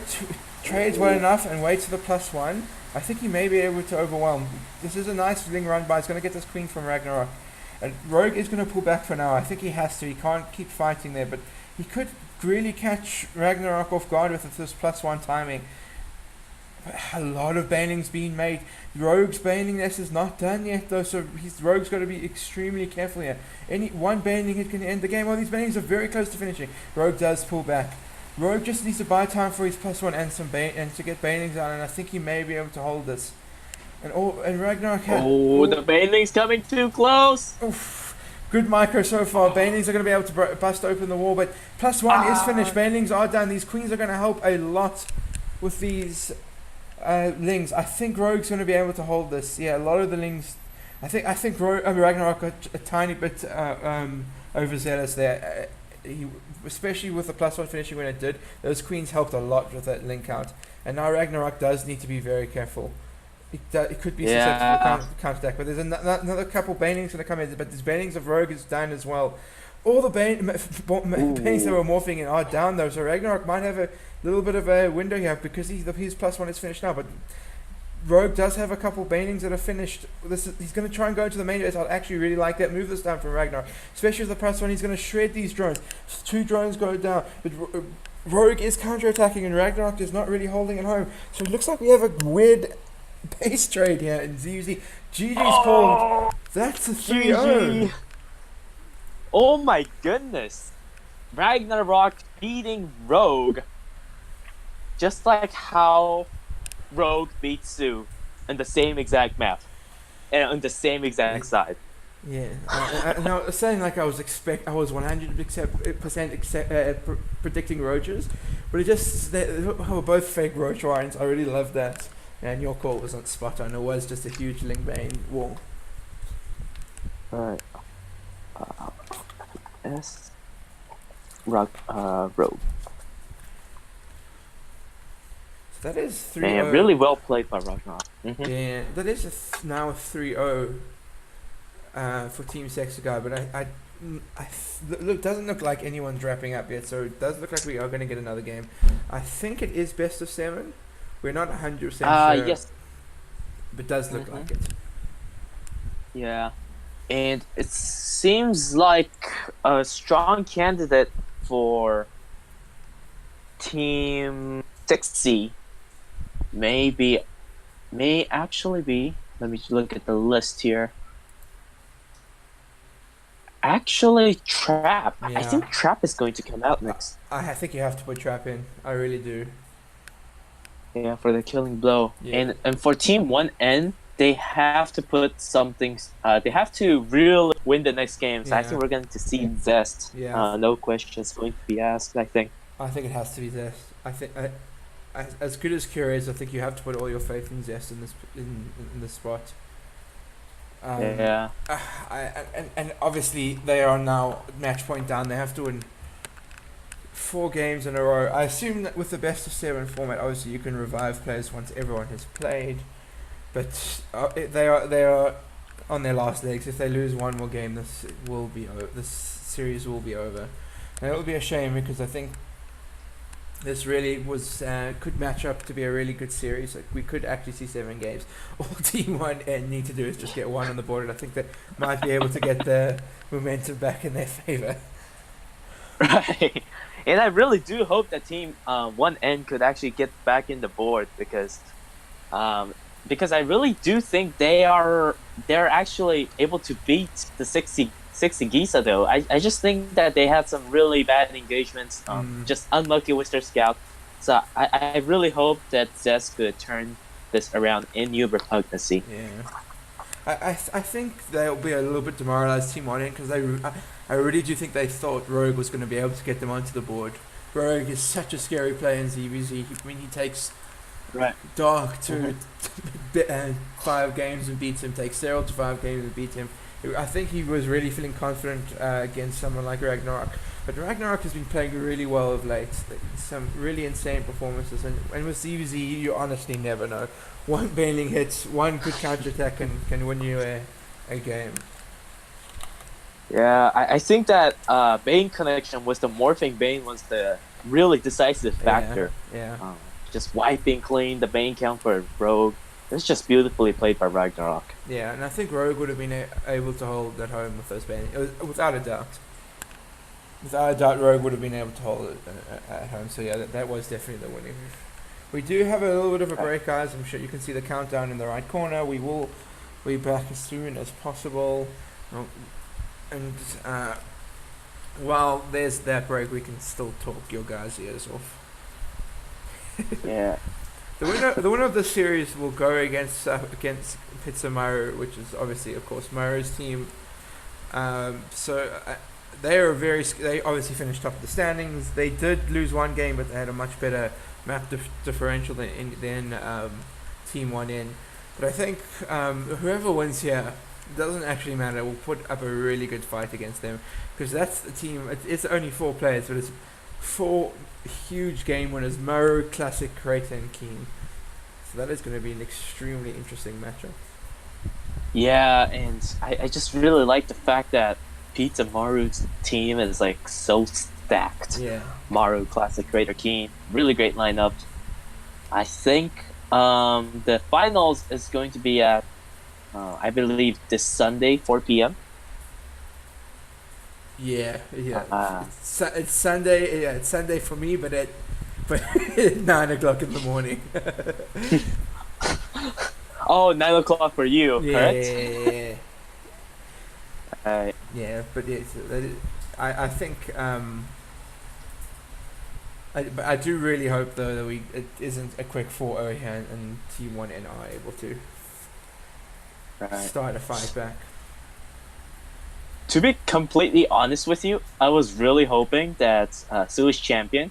[SPEAKER 2] trades well enough and waits for the +1, I think he may be able to overwhelm. This is a nice Ling run by. He's going to get this Queen from Ragnarok. And Rogue is going to pull back for now. I think he has to. He can't keep fighting there. But he could really catch Ragnarok off guard with this +1 timing. A lot of banings being made. Rogue's baning nest is not done yet though, so Rogue's got to be extremely careful here. Any one baning hit can end the game. Well, these banings are very close to finishing. Rogue does pull back. Rogue just needs to buy time for his +1 and some and to get banings out, and I think he may be able to hold this. And Ragnarok had,
[SPEAKER 3] the baning's coming too close.
[SPEAKER 2] Oof. Good micro so far. Banelings are going to be able to bust open the wall, but +1 is finished. Banelings are done. These queens are going to help a lot with these Lings. I think Rogue's going to be able to hold this. Yeah, a lot of the Lings. I think Ragnarok got a tiny bit overzealous there. Especially with the +1 finishing when it did, those queens helped a lot with that Ling count. And now Ragnarok does need to be very careful. It could be susceptible to counterattack, but there's another couple banings going to come in, but these banings of Rogue is down as well. All the banings that were morphing in are down though, so Ragnarok might have a little bit of a window here because his +1 is finished now, but Rogue does have a couple banings that are finished. He's going to try and go into the main base. I'd actually really like that. Move this down from Ragnarok, especially with the +1. He's going to shred these drones. 2 drones go down, but Rogue is counter-attacking and Ragnarok is not really holding it home. So it looks like we have a weird base trade here in ZUZ. GG's called. That's a 3-0.
[SPEAKER 3] Oh my goodness. Ragnarok beating Rogue. Just like how Rogue beat Sue on the same exact map. And on the same exact side.
[SPEAKER 2] Yeah. Now, saying like I was 100% predicting roaches, but they were both fake roach lines. I really love that. And your call was not spot on. It was just a huge Ling Bane wall.
[SPEAKER 3] Alright. Rogue.
[SPEAKER 2] So that is 3-0.
[SPEAKER 3] Man, really well played by Ragnarok. Mm-hmm.
[SPEAKER 2] Yeah, that is now a 3-0 for Team Sexy Guy, but look, doesn't look like anyone's wrapping up yet, so it does look like we are going to get another game. I think it is best of 7. We're not 100% sure.
[SPEAKER 3] Yes.
[SPEAKER 2] But it does look like it.
[SPEAKER 3] Yeah. And it seems like a strong candidate for Team 6C may actually be, let me look at the list here. Actually, Trap.
[SPEAKER 2] Yeah.
[SPEAKER 3] I think Trap is going to come out next.
[SPEAKER 2] I think you have to put Trap in. I really do.
[SPEAKER 3] Yeah, for the killing blow.
[SPEAKER 2] Yeah.
[SPEAKER 3] And for Team 1N, they have to put something. They have to really win the next game. So I think we're going to see Zest.
[SPEAKER 2] Yeah.
[SPEAKER 3] No questions going to be asked, I think.
[SPEAKER 2] I think it has to be Zest. I think as good as Cure is, I think you have to put all your faith in Zest in this spot.
[SPEAKER 3] Yeah.
[SPEAKER 2] And obviously they are now match point down. They have to win 4 games in a row. I assume that with the best of 7 format, obviously you can revive players once everyone has played, but they are on their last legs. If they lose one more game, this series will be over, and it will be a shame because I think this really was could match up to be a really good series. Like, we could actually see 7 games. All Team 1 need to do is just get 1 on the board, and I think that might be able to get the momentum back in their favor.
[SPEAKER 3] Right. And I really do hope that Team 1N could actually get back in the board because I really do think they're actually able to beat the 60 Gisado. I just think that they had some really bad engagements, just unlucky with their scout. So I really hope that Zest could turn this around in New Repugnancy.
[SPEAKER 2] Yeah. I think they'll be a little bit demoralized team on it because I really do think they thought Rogue was going to be able to get them onto the board. Rogue is such a scary player in ZVZ. I mean, he takes
[SPEAKER 3] Right.
[SPEAKER 2] Dark to 5 games and beats him, takes Cyril to 5 games and beats him. I think he was really feeling confident against someone like Ragnarok. But Ragnarok has been playing really well of late. Some really insane performances. And with ZVZ, you honestly never know. One bailing hit, one good counterattack can win you a game.
[SPEAKER 3] Yeah, I think that Bane connection was the morphing Bane was the really decisive factor.
[SPEAKER 2] Yeah.
[SPEAKER 3] Just wiping clean the Bane count for Rogue. It's just beautifully played by Ragnarok.
[SPEAKER 2] Yeah, and I think Rogue would have been able to hold that home with those Bane. Without a doubt. Without a doubt, Rogue would have been able to hold it at home. So yeah, that was definitely the winning move. We do have a little bit of a break, guys. I'm sure you can see the countdown in the right corner. We will be back as soon as possible. And while there's that break, we can still talk your guys' ears off.
[SPEAKER 3] Yeah.
[SPEAKER 2] The winner of this series will go against Pizza Maru, which is obviously, of course, Maru's team. They obviously finished top of the standings. They did lose one game, but they had a much better map differential than Team 1N. But I think whoever wins here, doesn't actually matter. We'll put up a really good fight against them because that's the team. It's only 4 players, but it's 4 huge game winners: Maru, Classic, Crater, and Keen. So that is going to be an extremely interesting matchup.
[SPEAKER 3] Yeah, and I just really like the fact that Pizza Maru's team is like so stacked.
[SPEAKER 2] Yeah.
[SPEAKER 3] Maru, Classic, Crater, Keen, really great lineup. I think the finals is going to be at I believe this Sunday, 4 p.m.
[SPEAKER 2] Yeah. It's Sunday. Yeah, it's Sunday for me, but at 9 o'clock in the morning.
[SPEAKER 3] Oh, 9 o'clock for you, correct?
[SPEAKER 2] Yeah. Yeah, but I think I do really hope though that it isn't a quick 4-0 here and Team 1N are able to start a fight back.
[SPEAKER 3] To be completely honest with you, I was really hoping that Swedish Champion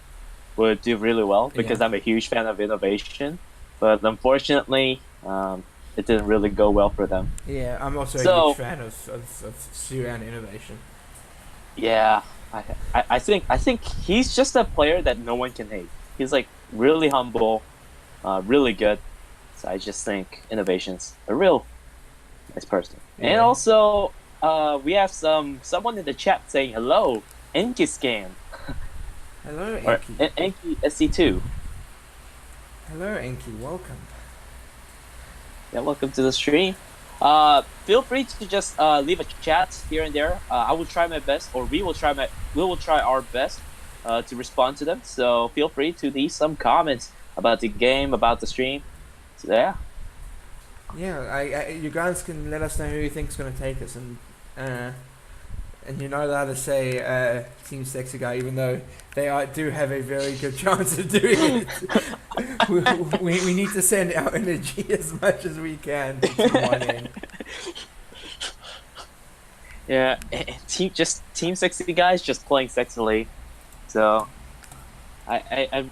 [SPEAKER 3] would do really well because I'm a huge fan of Innovation, but unfortunately, it didn't really go well for them.
[SPEAKER 2] Yeah, I'm also a huge fan of Suran Innovation.
[SPEAKER 3] Yeah, I think he's just a player that no one can hate. He's like really humble, really good. So I just think Innovation's a real nice person. Yeah. And also, we have someone in the chat saying hello, Enki Scan.
[SPEAKER 2] Hello, Enki.
[SPEAKER 3] Or Enki SC2.
[SPEAKER 2] Hello, Enki. Welcome.
[SPEAKER 3] Yeah, welcome to the stream. Feel free to just leave a chat here and there. I will try my best, or we will try our best to respond to them. So feel free to leave some comments about the game, about the stream. So yeah.
[SPEAKER 2] Yeah, you guys can let us know who you think's going to take us, and you're not allowed to say Team Sexy Guy, even though they do have a very good chance of doing it. we need to send our energy as much as we can to Team 1N.
[SPEAKER 3] Yeah, Team Sexy Guys just playing sexily. So I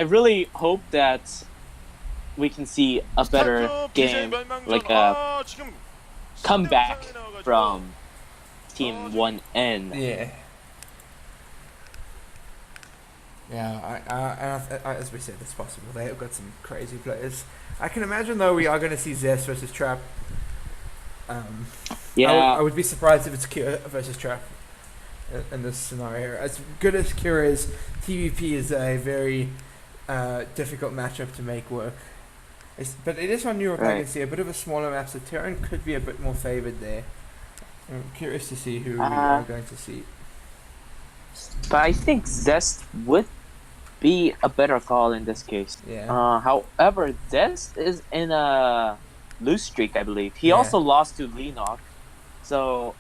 [SPEAKER 3] really hope that we can see a better game, like a comeback from Team 1N.
[SPEAKER 2] Yeah. Yeah, as we said, it's possible. They have got some crazy players. I can imagine, though, we are going to see Zest versus Trap. I would be surprised if it's Kira versus Trap in this scenario. As good as Kira is, TVP is a very difficult matchup to make work. But it is on Europe, I can see a bit of a smaller map, so Terran could be a bit more favoured there. I'm curious to see who we are going to see.
[SPEAKER 3] But I think Zest would be a better call in this case.
[SPEAKER 2] Yeah.
[SPEAKER 3] However, Zest is in a lose streak, I believe. He also lost to Lenok. So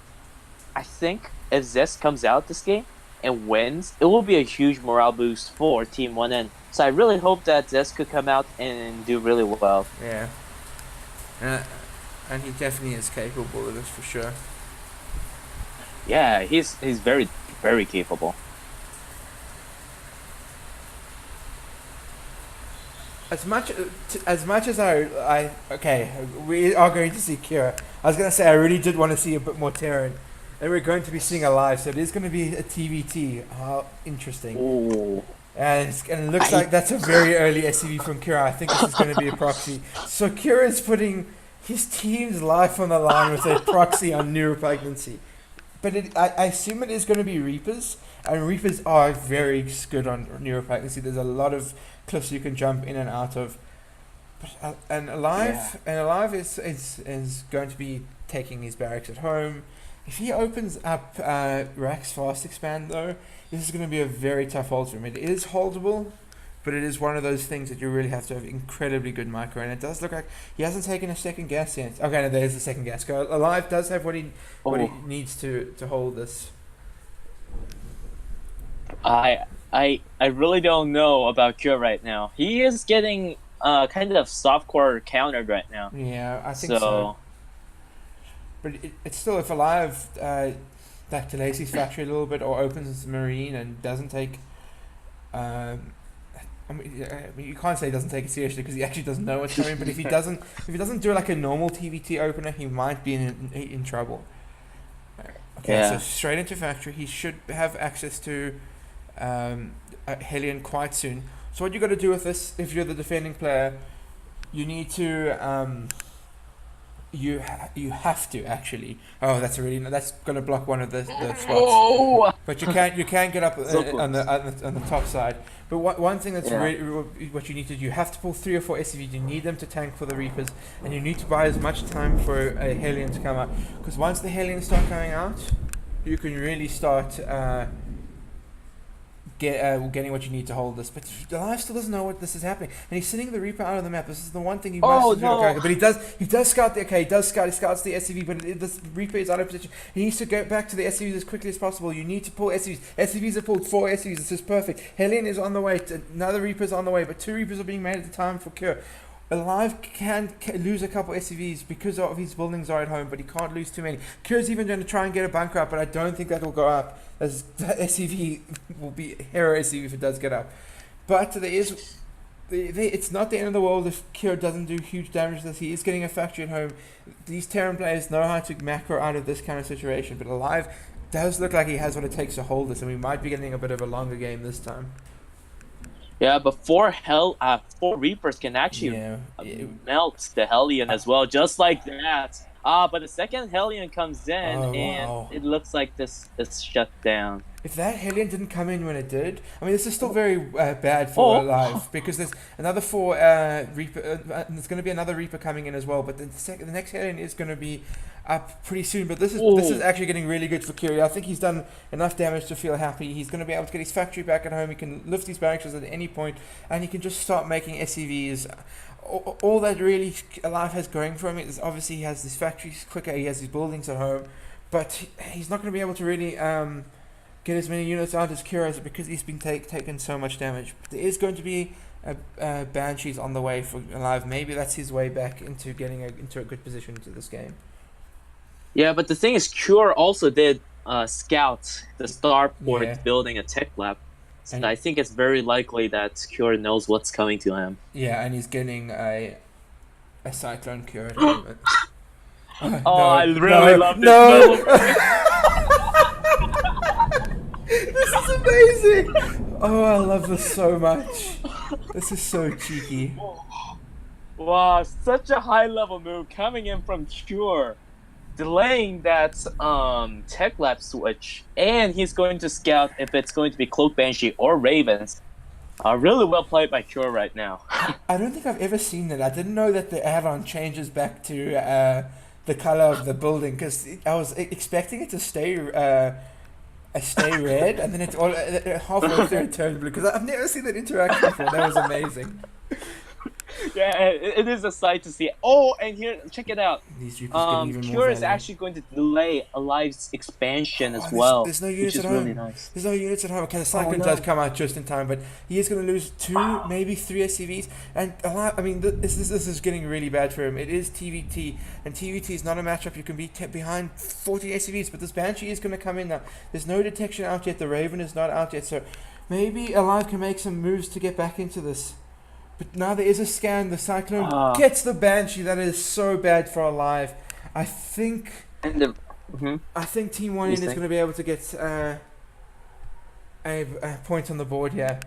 [SPEAKER 3] I think if Zest comes out this game and wins, it will be a huge morale boost for Team 1N. So I really hope that Zest could come out and do really well.
[SPEAKER 2] Yeah. And he definitely is capable of this for sure.
[SPEAKER 3] Yeah, he's very very capable.
[SPEAKER 2] As much as I okay, we are going to see Kira. I was gonna say I really did want to see a bit more Terran, and we're going to be seeing a live, so it is going to be a TVT. How interesting!
[SPEAKER 3] Ooh.
[SPEAKER 2] And it looks like that's a very early SCV from Kira. I think this is going to be a proxy. So Kira is putting his team's life on the line with a proxy on New Repugnancy. But I assume it is going to be Reapers, and Reapers are very good on New Repugnancy. There's a lot of cliffs you can jump in and out of. But, and Alive is going to be taking his barracks at home. If he opens up Rack's Fast Expand, though, this is going to be a very tough hold for him. It is holdable, but it is one of those things that you really have to have incredibly good micro. And it does look like he hasn't taken a second gas yet. Okay, no, there's the second gas. Alive does have what he needs to hold this.
[SPEAKER 3] I really don't know about Cure right now. He is getting kind of softcore countered right now.
[SPEAKER 2] Yeah, I think so. But it's still, if Alive back to Lacey's factory a little bit, or opens the Marine and doesn't take... I mean, you can't say he doesn't take it seriously because he actually doesn't know what's coming. But if he doesn't do like a normal TVT opener, he might be in trouble. Okay,
[SPEAKER 3] yeah.
[SPEAKER 2] So straight into factory, he should have access to Hellion quite soon. So what you got to do with this, if you're the defending player, you need to you have to actually. Oh, that's going to block one of the spots.
[SPEAKER 3] Oh!
[SPEAKER 2] But you can get up
[SPEAKER 3] So close.
[SPEAKER 2] on the top side. But one thing that's really what you need to do, you have to pull 3 or 4 SCVs. You need them to tank for the Reapers, and you need to buy as much time for a Hellion to come out. Because once the Hellions start coming out, you can really start getting what you need to hold this. But Alive still doesn't know what this is happening, and he's sending the Reaper out of the map. This is the one thing he must do. Okay, but he does scout the he scouts the SCV, but this Reaper is out of position. He needs to get back to the SCVs as quickly as possible. You need to pull SCVs. SCVs have pulled 4 SCVs. This is perfect. Hellion is on the way. Another Reaper is on the way, but 2 Reapers are being made at the time for Cure. Alive can lose a couple SCVs because of his buildings are at home, but he can't lose too many. Cure's even going to try and get a bunker up, but I don't think that will go up, as that SCV will be hero SCV if it does get up. But it's not the end of the world if Cure doesn't do huge damage to this. He is getting a factory at home. These Terran players know how to macro out of this kind of situation, but Alive does look like he has what it takes to hold this, and we might be getting a bit of a longer game this time.
[SPEAKER 3] Yeah, but 4 Reapers can actually melt the Hellion as well, just like that. But the second Hellion comes in, and it looks like this is shut down.
[SPEAKER 2] If that Hellion didn't come in when it did, I mean, this is still very bad for Alive, because there's another 4 Reaper. There's going to be another Reaper coming in as well, but the next Hellion is going to be up pretty soon. But this is actually getting really good for Curie. I think he's done enough damage to feel happy. He's going to be able to get his factory back at home. He can lift his barracks at any point, and he can just start making SCVs. All that really Alive has going for him is obviously he has his factories quicker, he has his buildings at home, but he's not going to be able to really get as many units out as Kira because he's been taken so much damage. There is going to be Banshees on the way for Alive. Maybe that's his way back into getting into a good position to this game.
[SPEAKER 3] Yeah, but the thing is, Cure also did scout the starport building a tech lab. And I think it's very likely that Cure knows what's coming to him.
[SPEAKER 2] Yeah, and he's getting a Cyclone Cure at the moment.
[SPEAKER 3] I really love this
[SPEAKER 2] This is amazing! Oh, I love this so much. This is so cheeky.
[SPEAKER 3] Wow, such a high-level move coming in from Cure. Delaying that tech lab switch, and he's going to scout if it's going to be Cloak Banshee or Ravens. Really well played by Cure right now.
[SPEAKER 2] I don't think I've ever seen that. I didn't know that the add-on changes back to the color of the building, because I was expecting it to stay red, and then halfway through it turned blue. Because I've never seen that interaction before. That was amazing.
[SPEAKER 3] Yeah, it is a sight to see. Oh, and here, check it out.
[SPEAKER 2] These Reapers getting even more
[SPEAKER 3] Cure is
[SPEAKER 2] value.
[SPEAKER 3] actually going to delay Alive's expansion
[SPEAKER 2] Oh,
[SPEAKER 3] as well,
[SPEAKER 2] there's no
[SPEAKER 3] which
[SPEAKER 2] units
[SPEAKER 3] is
[SPEAKER 2] at
[SPEAKER 3] really
[SPEAKER 2] home.
[SPEAKER 3] nice.
[SPEAKER 2] There's no units at home. Okay, the Cyclone
[SPEAKER 3] no.
[SPEAKER 2] does come out just in time, but he is going to lose 2, maybe 3 SCVs. And a lot, I mean, this is getting really bad for him. It is TVT, and TVT is not a matchup you can be kept behind 40 SCVs, but this Banshee is going to come in now. There's no detection out yet. The Raven is not out yet, so maybe Alive can make some moves to get back into this. But now there is a scan. The Cyclone gets the Banshee. That is so bad for Alive. I think Team 1 in is going to be able to get a point on the board here.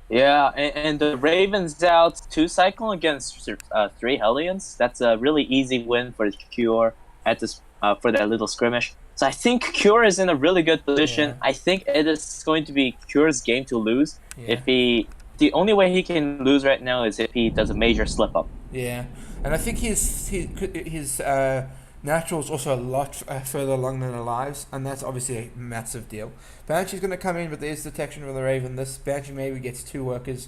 [SPEAKER 3] Yeah, and the Ravens out 2 Cyclone against 3 Hellions. That's a really easy win for Cure at this for that little skirmish. So I think Cure is in a really good position.
[SPEAKER 2] Yeah.
[SPEAKER 3] I think it is going to be Cure's game to lose.
[SPEAKER 2] Yeah.
[SPEAKER 3] The only way he can lose right now is if he does a major slip up.
[SPEAKER 2] Yeah, and I think his natural is also a lot further along than Alive's, and that's obviously a massive deal. Banshee's going to come in, but there's detection with the Raven. This Banshee maybe gets 2 workers.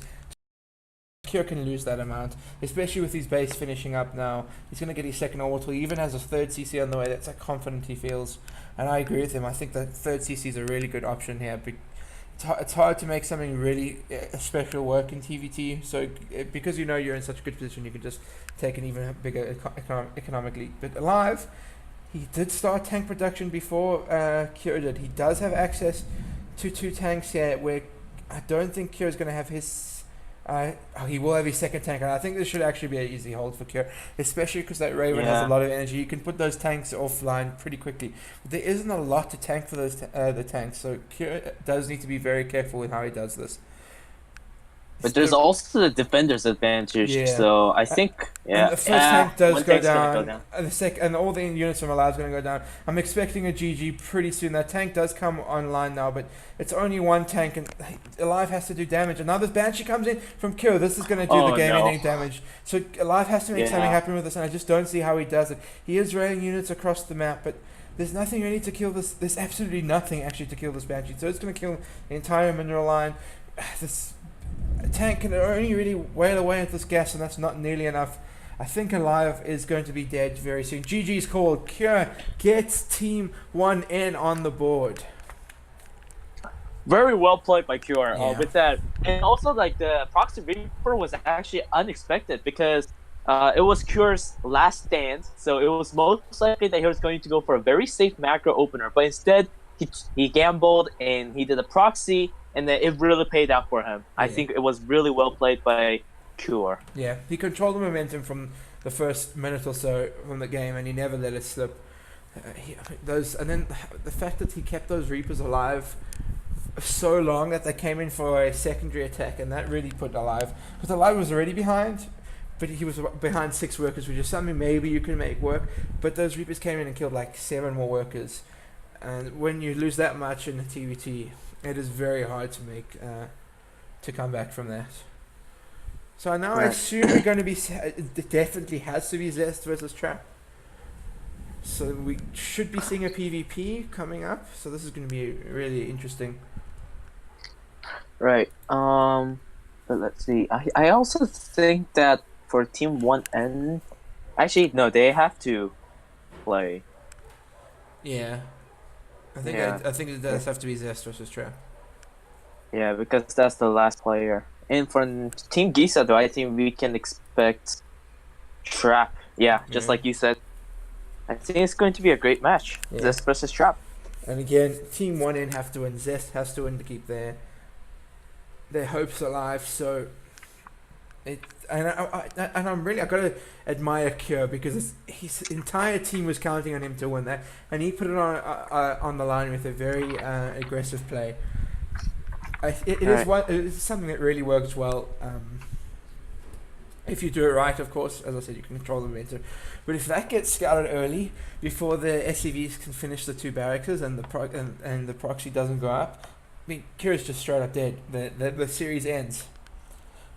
[SPEAKER 2] Cure can lose that amount, especially with his base finishing up now. He's going to get his second orbital. He even has a 3rd CC on the way. That's how confident he feels, and I agree with him. I think the 3rd CC is a really good option here. It's hard to make something really special work in TVT. So because you're in such a good position, you can just take an even bigger economic lead. But Alive, he did start tank production before Cure did. He does have access to 2 tanks here, where I don't think Cure is going to have his. He will have his second tank, and I think this should actually be an easy hold for Cure, especially because that Raven has a lot of energy. You can put those tanks offline pretty quickly. But there isn't a lot to tank for those the tanks, so Cure does need to be very careful with how he does this.
[SPEAKER 3] But there's also the defender's advantage, so I think
[SPEAKER 2] and the first tank does go down.
[SPEAKER 3] Go down.
[SPEAKER 2] And all the units from Alive is going to go down. I'm expecting a GG pretty soon. That tank does come online now, but it's only 1 tank, and Alive has to do damage. And now this Banshee comes in from Cure. This is going to do the game-ending damage. So Alive has to make something happen with this, and I just don't see how he does it. He is railing units across the map, but there's nothing really to kill this. There's absolutely nothing actually to kill this Banshee. So it's going to kill the entire mineral line. This tank can only really wail away at this gas, and that's not nearly enough. I think Alive is going to be dead very soon. GG's called. Cure gets Team 1 in on the board.
[SPEAKER 3] Very well played by Cure with that. And also, like, the Proxy Reaper was actually unexpected because it was Cure's last stand, so it was most likely that he was going to go for a very safe macro opener, but instead he gambled and he did a proxy, and then it really paid out for him. I think it was really well played by Cure. Yeah,
[SPEAKER 2] he controlled the momentum from the first minute or so from the game, and he never let it slip. And then the fact that he kept those Reapers alive so long that they came in for a secondary attack, and that really put Alive, because Alive was already behind, but he was behind 6 workers, which is something maybe you can make work. But those Reapers came in and killed like 7 more workers, and when you lose that much in the TVT, it is very hard to make to come back from that. So now I assume we're going to be it definitely has to be Zest versus Trap. So we should be seeing a PvP coming up. So this is going to be really interesting.
[SPEAKER 3] Right. But let's see. I also think that for Team 1N, actually no, they have to play.
[SPEAKER 2] Yeah. I think it does have to be Zest versus Trap.
[SPEAKER 3] Yeah, because that's the last player. And for Team Gisado, I think we can expect Trap. Yeah, just like you said. I think it's going to be a great match. Zest versus Trap.
[SPEAKER 2] And again, Team 1N have to win. Zest has to win to keep their hopes alive. So, I got to admire Cure, because his entire team was counting on him to win that, and he put it on the line with a very aggressive play. It is something that really works well. If you do it right, of course, as I said, you can control the momentum. But if that gets scouted early, before the SCVs can finish the 2 barracks and the proxy doesn't go up, I mean, Cure's just straight up dead. The series ends.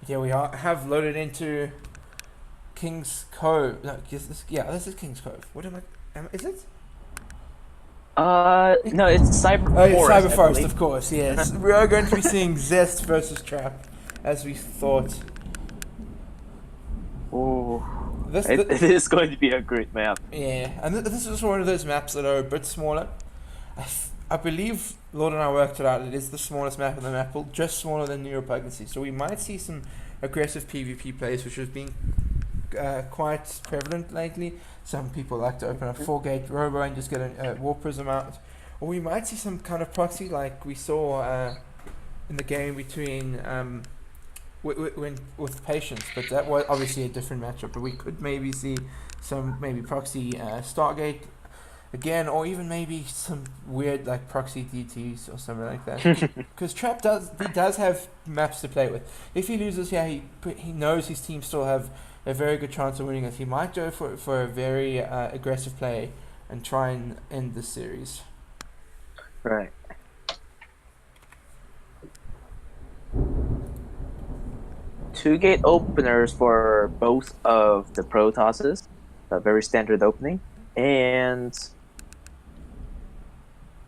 [SPEAKER 2] Here we have loaded into King's Cove. No, this is King's Cove. What is it?
[SPEAKER 3] No, it's Cyber Forest.
[SPEAKER 2] Oh, it's Cyber Forest, of course, yes. We are going to be seeing Zest versus Trap, as we thought.
[SPEAKER 3] Oh,
[SPEAKER 2] This,
[SPEAKER 3] it is going to be a great map.
[SPEAKER 2] yeah, and this is one of those maps that are a bit smaller. I believe Lord and I worked it out. It is the smallest map on the map, pool, just smaller than New Repugnancy. So we might see some aggressive PvP plays, which has been quite prevalent lately. Some people like to open up 4-gate Robo and just get a War Prism out. Or we might see some kind of proxy like we saw in the game between with Patience, but that was obviously a different matchup. But we could maybe see some maybe proxy Stargate again, or even maybe some weird like proxy DTs or something like that. Because Trap does have maps to play with. If he loses here, he knows his team still have a very good chance of winning it. He might go for a very aggressive play and try and end the series.
[SPEAKER 3] Right. Two-gate openers for both of the Protosses. A very standard opening. And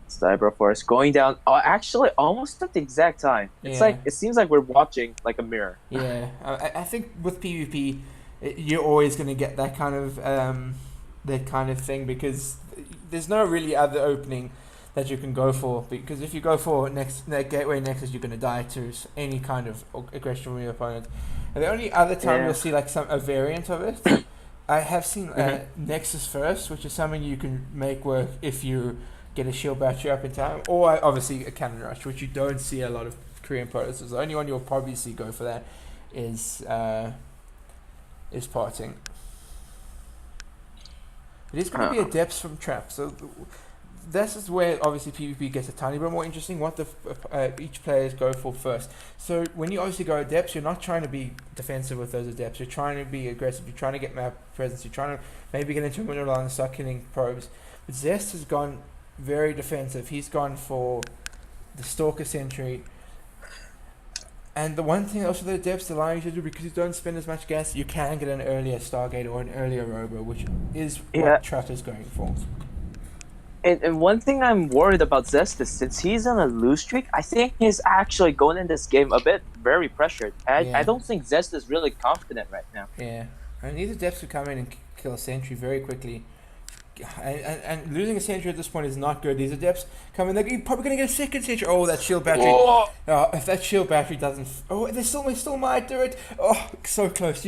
[SPEAKER 3] Cyber Force going down actually almost at the exact time. It's
[SPEAKER 2] Yeah.
[SPEAKER 3] like it seems like we're watching like a mirror.
[SPEAKER 2] Yeah, I think with PvP, you're always going to get that kind of thing because there's no really other opening that you can go for, because if you go for that gateway nexus, you're going to die to any kind of aggression from your opponent. And the only other time you'll see like a variant of it, I have seen Nexus First, which is something you can make work if you get a shield battery up in time, or obviously a cannon rush, which you don't see a lot of Korean protesters. The only one you'll probably see go for that is parting. It is going to be a depth from Trap, so this is where obviously PvP gets a tiny bit more interesting. What each players go for first. So when you obviously go adepts, you're not trying to be defensive with those adepts. You're trying to be aggressive. You're trying to get map presence. You're trying to maybe get into a winter line and start killing probes. But Zest has gone very defensive. He's gone for the Stalker Sentry. And the one thing also the adepts allow you to do, because you don't spend as much gas, you can get an earlier Stargate or an earlier Robo, which is what Trap is going for.
[SPEAKER 3] And one thing I'm worried about Zest is since he's on a lose streak, I think he's actually going in this game a bit very pressured. I don't think Zest is really confident right now.
[SPEAKER 2] Yeah, and these adepts would come in and kill a sentry very quickly. And losing a sentry at this point is not good. These adepts come in, they're probably going to get a second sentry. Oh, that shield battery.
[SPEAKER 3] Oh.
[SPEAKER 2] If that shield battery doesn't... Oh, they still might do it. Oh, so close.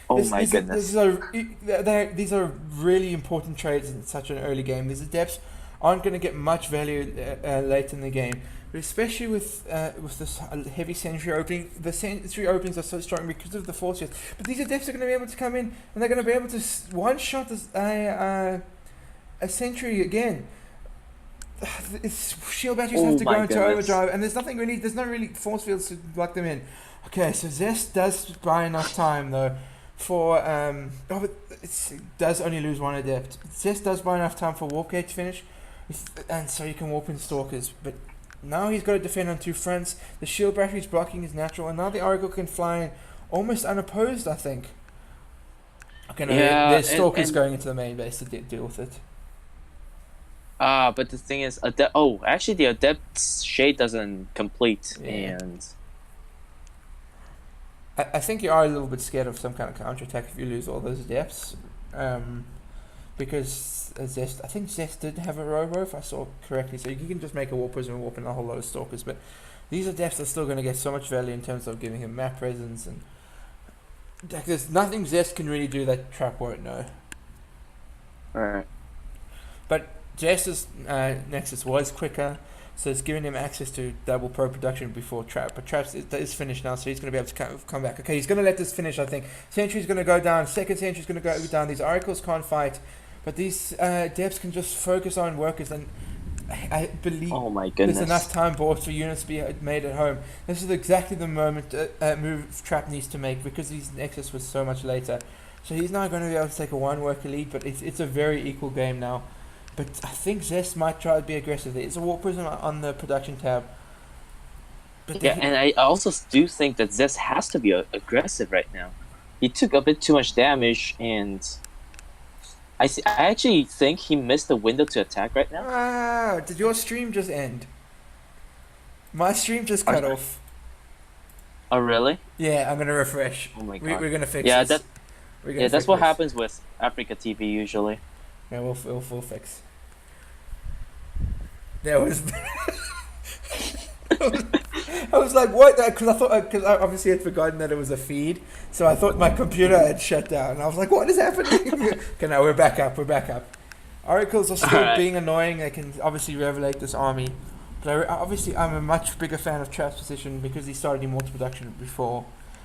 [SPEAKER 3] My goodness.
[SPEAKER 2] These are really important trades in such an early game. These adepts aren't going to get much value late in the game. But especially with this heavy sentry opening, the sentry openings are so strong because of the force shield. But these adepts are going to be able to come in and they're going to be able to one-shot a sentry again. Shield batteries have to go into overdrive, and there's no really force fields to block them in. Okay, so Zest does buy enough time though for but it does only lose one adept. Zest does buy enough time for Warp Gate to finish, and so you can warp in Stalkers. But now he's got to defend on two fronts. The shield battery's blocking is natural, and now the Oracle can fly in almost unopposed, I think. Okay, no, there's Stalkers going into the main base to deal with it.
[SPEAKER 3] But the thing is, actually the Adept's Shade doesn't complete, and
[SPEAKER 2] I think you are a little bit scared of some kind of counterattack if you lose all those Adepts, because Zest, I think Zest did have a Robo if I saw correctly, so you can just make a Warp Prism and warp in a whole lot of Stalkers, but these Adepts are still going to get so much value in terms of giving him map presence, and there's nothing Zest can really do that Trap won't know.
[SPEAKER 3] Alright.
[SPEAKER 2] But Zest's Nexus was quicker, so it's giving him access to double pro production before Trap. But Trap is finished now, so he's going to be able to come back. Okay, he's going to let this finish, I think. Sentry's going to go down. Second Sentry's going to go down. These Oracles can't fight, but these Depths can just focus on workers, and I believe there's enough time bought for units to be made at home. This is exactly the moment move Trap needs to make, because his Nexus was so much later. So he's now going to be able to take a one-worker lead, but it's a very equal game now. But I think Zest might try to be aggressive. There's a Warp Prism on the production tab. But
[SPEAKER 3] and I also do think that Zest has to be aggressive right now. He took a bit too much damage, and I actually think he missed the window to attack right now.
[SPEAKER 2] Ah, did your stream just end? My stream just cut off.
[SPEAKER 3] Oh, really?
[SPEAKER 2] Yeah, I'm going to refresh.
[SPEAKER 3] Oh my god.
[SPEAKER 2] We're going to fix this. We're gonna
[SPEAKER 3] Yeah, that's
[SPEAKER 2] fix
[SPEAKER 3] what
[SPEAKER 2] this.
[SPEAKER 3] happens with Africa TV usually.
[SPEAKER 2] Yeah, we'll fix. There was. I was like, what? Because I thought, because I obviously had forgotten that it was a feed, so I thought my computer had shut down. And I was like, what is happening? Okay, now we're back up. We're back up. Oracles are still
[SPEAKER 3] Alright.
[SPEAKER 2] being annoying. They can obviously revelate this army, but obviously I'm a much bigger fan of Trap's position because he started Immortal production before,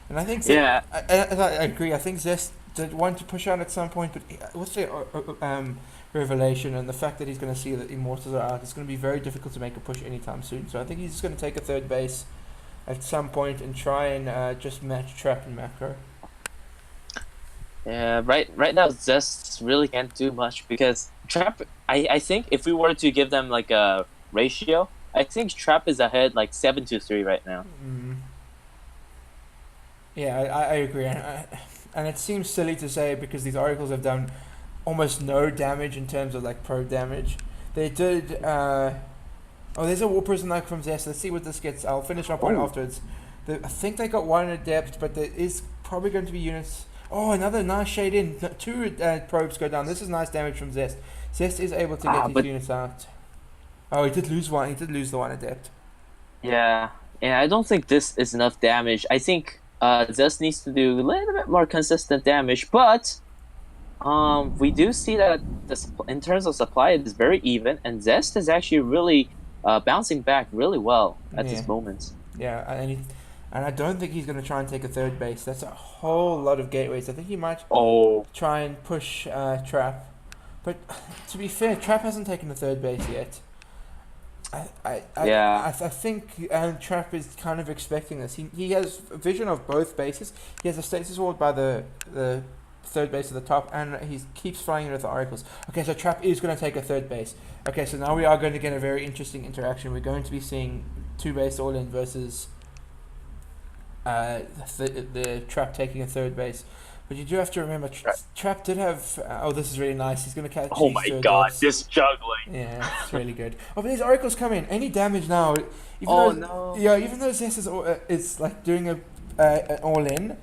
[SPEAKER 2] and I think
[SPEAKER 3] Yeah.
[SPEAKER 2] I agree. I think Zest did want to push out at some point, but with the revelation and the fact that he's going to see that Immortals are out, it's going to be very difficult to make a push anytime soon. So I think he's just going to take a third base at some point and try and just match Trap and Macro.
[SPEAKER 3] Yeah, right now Zest really can't do much because Trap. I think if we were to give them like a ratio, I think Trap is ahead like 7-3 right now.
[SPEAKER 2] Yeah, I agree, and it seems silly to say because these Oracles have done almost no damage in terms of like pro damage. They did. Oh, there's a War Prison Knight from Zest. Let's see what this gets. I'll finish up on it afterwards. I think they got one adept, but there is probably going to be units. Oh, another nice shade in. Two probes go down. This is nice damage from Zest. Zest is able to get these units out. Oh, he did lose one. He did lose the one adept.
[SPEAKER 3] Yeah, and I don't think this is enough damage. I think Zest needs to do a little bit more consistent damage, but we do see that in terms of supply, it is very even, and Zest is actually really bouncing back really well at this moment.
[SPEAKER 2] Yeah, and I don't think he's going to try and take a third base. That's a whole lot of gateways. I think he might try and push Trap. But to be fair, Trap hasn't taken the third base yet. I think Trap is kind of expecting this. He has a vision of both bases. He has a status ward by the third base at the top, and he keeps flying in with the Oracles. Okay, so Trap is going to take a third base. Okay, so now we are going to get a very interesting interaction. We're going to be seeing two base all in versus the Trap taking a third base. But you do have to remember, Trap did have. Oh, this is really nice. He's going to catch.
[SPEAKER 3] Oh my god, this juggling!
[SPEAKER 2] Yeah, it's really good. Oh, but these Oracles come in. Any damage now?
[SPEAKER 3] No!
[SPEAKER 2] Yeah, even though Zest is like doing an all in,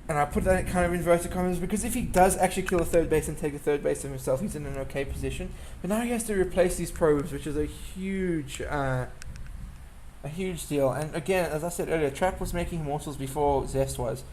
[SPEAKER 2] and I put that in kind of inverted commas because if he does actually kill a third base and take a third base of himself, he's in an okay position. But now he has to replace these probes, which is a huge deal. And again, as I said earlier, Trap was making Immortals before Zest was.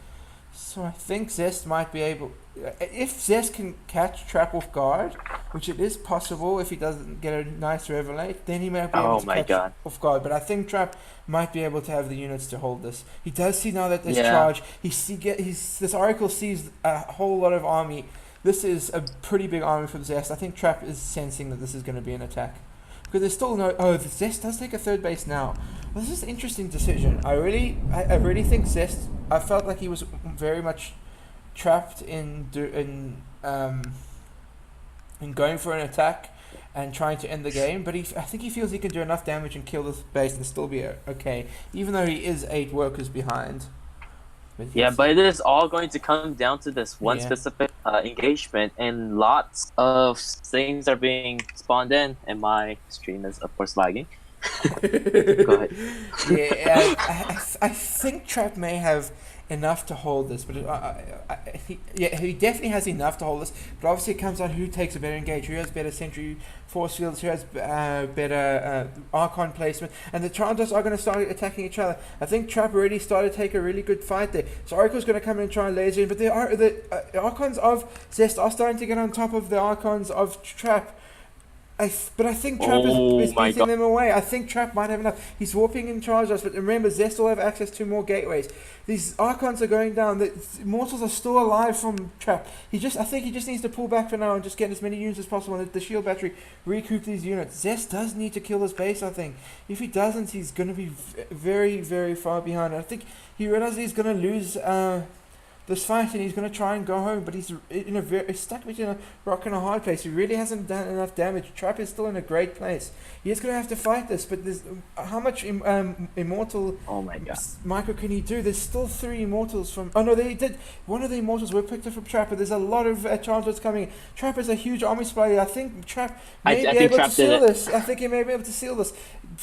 [SPEAKER 2] So I think Zest might be able... If Zest can catch Trap off guard, which it is possible if he doesn't get a nice revelate, then he might be able to catch off guard. But I think Trap might be able to have the units to hold this. He does see now that there's charge. This Oracle sees a whole lot of army. This is a pretty big army from Zest. I think Trap is sensing that this is going to be an attack. Because there's still no... Oh, Zest does take a third base now. Well, this is an interesting decision. I really think Zest... I felt like he was very much trapped in going for an attack and trying to end the game. But I think he feels he can do enough damage and kill this base and still be okay. Even though he is 8 workers behind.
[SPEAKER 3] But it is all going to come down to this one specific engagement, and lots of things are being spawned in, and my stream is, of course, lagging. Go ahead.
[SPEAKER 2] I think Trap may have enough to hold this, but he definitely has enough to hold this. But obviously, it comes down who takes a better engage, who has better sentry force fields, who has better Archon placement, and the Chandras are going to start attacking each other. I think Trap already started to take a really good fight there. So Oracle's going to come in and try and laser in, but the Archons of Zest are starting to get on top of the Archons of Trap. But I think Trap is beating them away. I think Trap might have enough. He's warping in charge us, but remember, Zest will have access to more gateways. These Archons are going down. The Immortals are still alive from Trap. I think he just needs to pull back for now and just get as many units as possible. And the shield battery recoup these units. Zest does need to kill this base, I think. If he doesn't, he's going to be very, very far behind. I think he realizes he's going to lose this fight, and he's going to try and go home, but he's stuck between a rock and a hard place. He really hasn't done enough damage. Trap is still in a great place. He is going to have to fight this, but there's how much immortal micro can he do? There's still 3 immortals from... Oh no, they did. One of the immortals were picked up from Trap, but there's a lot of Chancellors coming. Trap is a huge army supply. I think Trap may be able to seal this. I think he may be able to seal this.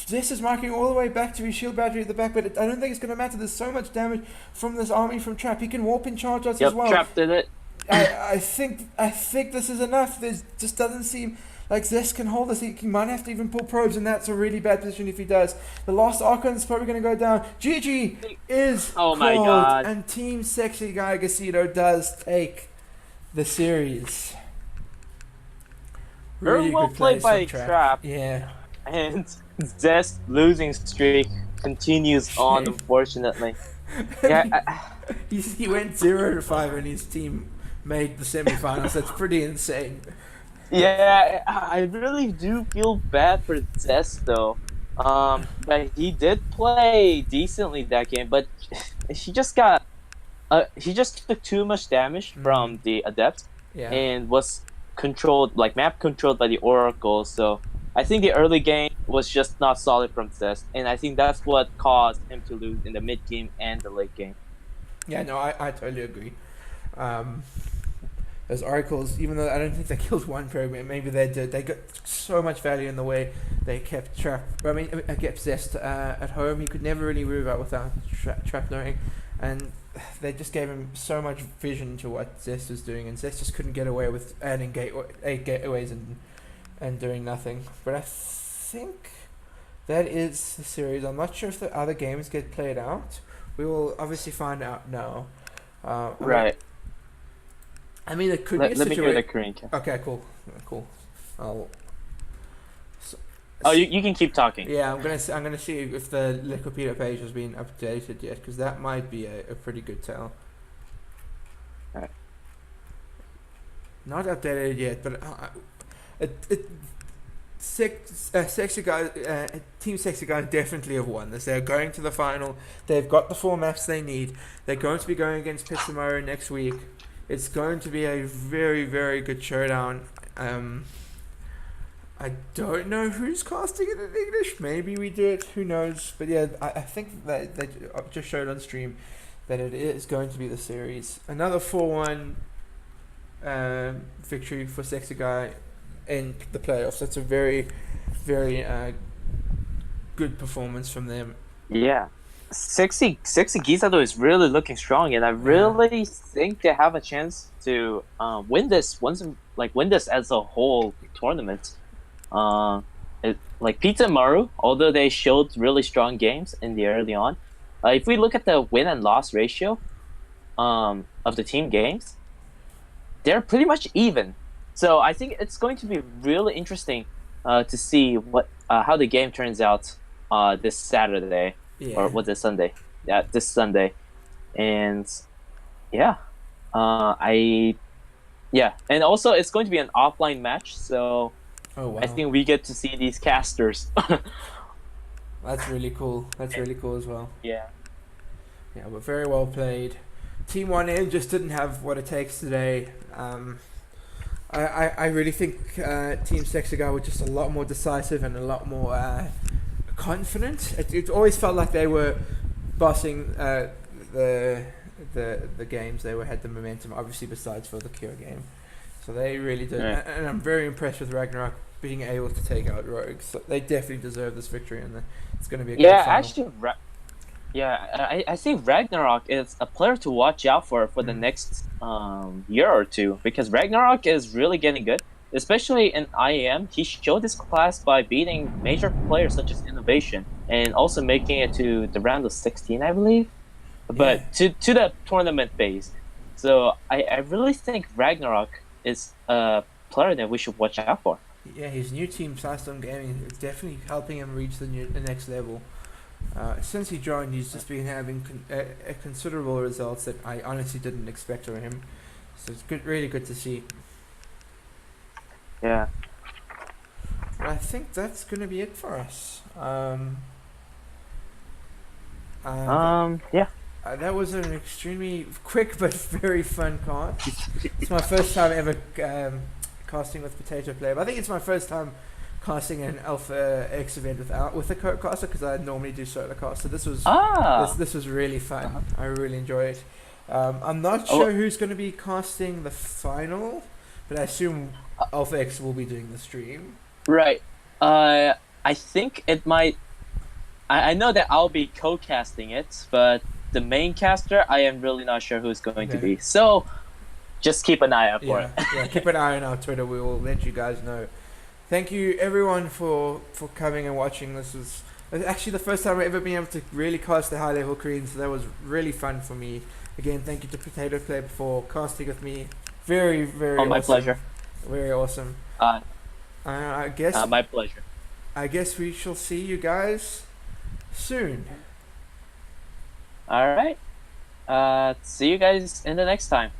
[SPEAKER 2] This is marking all the way back to his shield battery at the back, but I don't think it's going to matter. There's so much damage from this army from Trap. He can warp in charge us as well.
[SPEAKER 3] Trap did it.
[SPEAKER 2] I think this is enough. There just doesn't seem like Zest can hold this. He might have to even pull probes, and that's a really bad position if he does. The last Archon's probably going to go down. GG is
[SPEAKER 3] Oh
[SPEAKER 2] called,
[SPEAKER 3] my god.
[SPEAKER 2] and Team Sexy Guy Gisado does take the series.
[SPEAKER 3] Very well
[SPEAKER 2] good
[SPEAKER 3] played
[SPEAKER 2] plays
[SPEAKER 3] by
[SPEAKER 2] from
[SPEAKER 3] Trap.
[SPEAKER 2] Yeah.
[SPEAKER 3] And Zest losing streak continues on, unfortunately. Yeah,
[SPEAKER 2] He went 0-5 and his team made the semifinals. That's pretty insane.
[SPEAKER 3] I really do feel bad for Zest though. But he did play decently that game, but he just got he just took too much damage from the Adept
[SPEAKER 2] Yeah.
[SPEAKER 3] and was controlled, like map controlled by the Oracle. So I think the early game was just not solid from Zest, and I think that's what caused him to lose in the mid game and the late game.
[SPEAKER 2] Yeah, no, I totally agree. Those oracles, even though I don't think they killed one program, maybe they did. They got so much value in the way they kept Trap. Kept Zest at home. He could never really move out without Trap knowing, and they just gave him so much vision to what Zest was doing, and Zest just couldn't get away with adding 8 gateways and doing nothing. But I think that is the series. I'm not sure if the other games get played out. We will obviously find out now.
[SPEAKER 3] Right.
[SPEAKER 2] I mean, it could
[SPEAKER 3] Let
[SPEAKER 2] be a
[SPEAKER 3] me hear
[SPEAKER 2] situation.
[SPEAKER 3] the Korean cast.
[SPEAKER 2] Okay, cool. I'll.
[SPEAKER 3] Oh, you can keep talking.
[SPEAKER 2] Yeah, I'm gonna see if the Wikipedia page has been updated yet, because that might be a pretty good tell.
[SPEAKER 3] Alright.
[SPEAKER 2] Not updated yet, but Sexy Guy, Team Sexy Guy definitely have won this. They're going to the final. They've got the 4 maps they need. They're going to be going against Pitsamaro next week. It's going to be a very, very good showdown. I don't know who's casting it in English. Maybe we do it. Who knows? But yeah, I think that they just showed on stream that it is going to be the series. Another 4-1 victory for Sexy Guy in the playoffs. That's a very, very good performance from them.
[SPEAKER 3] Yeah. Sexy Gisado is really looking strong, and I really think they have a chance to win this win this as a whole tournament. Like Pizza and Maru, although they showed really strong games in the early on, if we look at the win and loss ratio of the team games, they're pretty much even. So I think it's going to be really interesting to see what how the game turns out this Saturday.
[SPEAKER 2] Yeah.
[SPEAKER 3] Or was it Sunday? Yeah, this Sunday. And and also it's going to be an offline match, so
[SPEAKER 2] Oh wow.
[SPEAKER 3] I think we get to see these casters.
[SPEAKER 2] That's really cool. That's really cool as well.
[SPEAKER 3] Yeah.
[SPEAKER 2] Yeah, but very well played. Team 1M just didn't have what it takes today. I really think Team Sexy Guy were just a lot more decisive and a lot more confident. It always felt like they were bossing the games. They had the momentum, obviously, besides for the Cure game. So they really did.
[SPEAKER 3] Right.
[SPEAKER 2] And I'm very impressed with Ragnarok being able to take out Rogue. So they definitely deserve this victory, and it's going to be a good final.
[SPEAKER 3] Actually, I think Ragnarok is a player to watch out for the next year or two, because Ragnarok is really getting good, especially in IAM. He showed his class by beating major players such as Innovation and also making it to the round of 16, I believe, but to the tournament phase. So I really think Ragnarok is a player that we should watch out for.
[SPEAKER 2] Yeah, his new team, System Gaming, is definitely helping him reach the next level. Since he joined, he's just been having considerable results that I honestly didn't expect from him. So it's really good to see.
[SPEAKER 3] Yeah.
[SPEAKER 2] But I think that's going to be it for us. That was an extremely quick but very fun cast. It's my first time ever casting with Potato Player. But I think it's my first time casting an Alpha X event with a co-caster, because I normally do solo cast. So this was this was really fun. I really enjoyed it. I'm not sure who's going to be casting the final, but I assume Alpha X will be doing the stream.
[SPEAKER 3] Right. I think it might. I know that I'll be co-casting it, but the main caster, I am really not sure who's going to be. So, just keep an eye out for
[SPEAKER 2] Yeah,
[SPEAKER 3] it.
[SPEAKER 2] yeah. Keep an eye on our Twitter. We will let you guys know. Thank you everyone for coming and watching. This was actually the first time I've ever been able to really cast a high level Korean, so that was really fun for me. Again, thank you to Potato Club for casting with me. Very, very
[SPEAKER 3] Oh, my
[SPEAKER 2] awesome.
[SPEAKER 3] pleasure.
[SPEAKER 2] Very awesome. I guess
[SPEAKER 3] My pleasure.
[SPEAKER 2] I guess we shall see you guys soon.
[SPEAKER 3] All right. See you guys in the next time.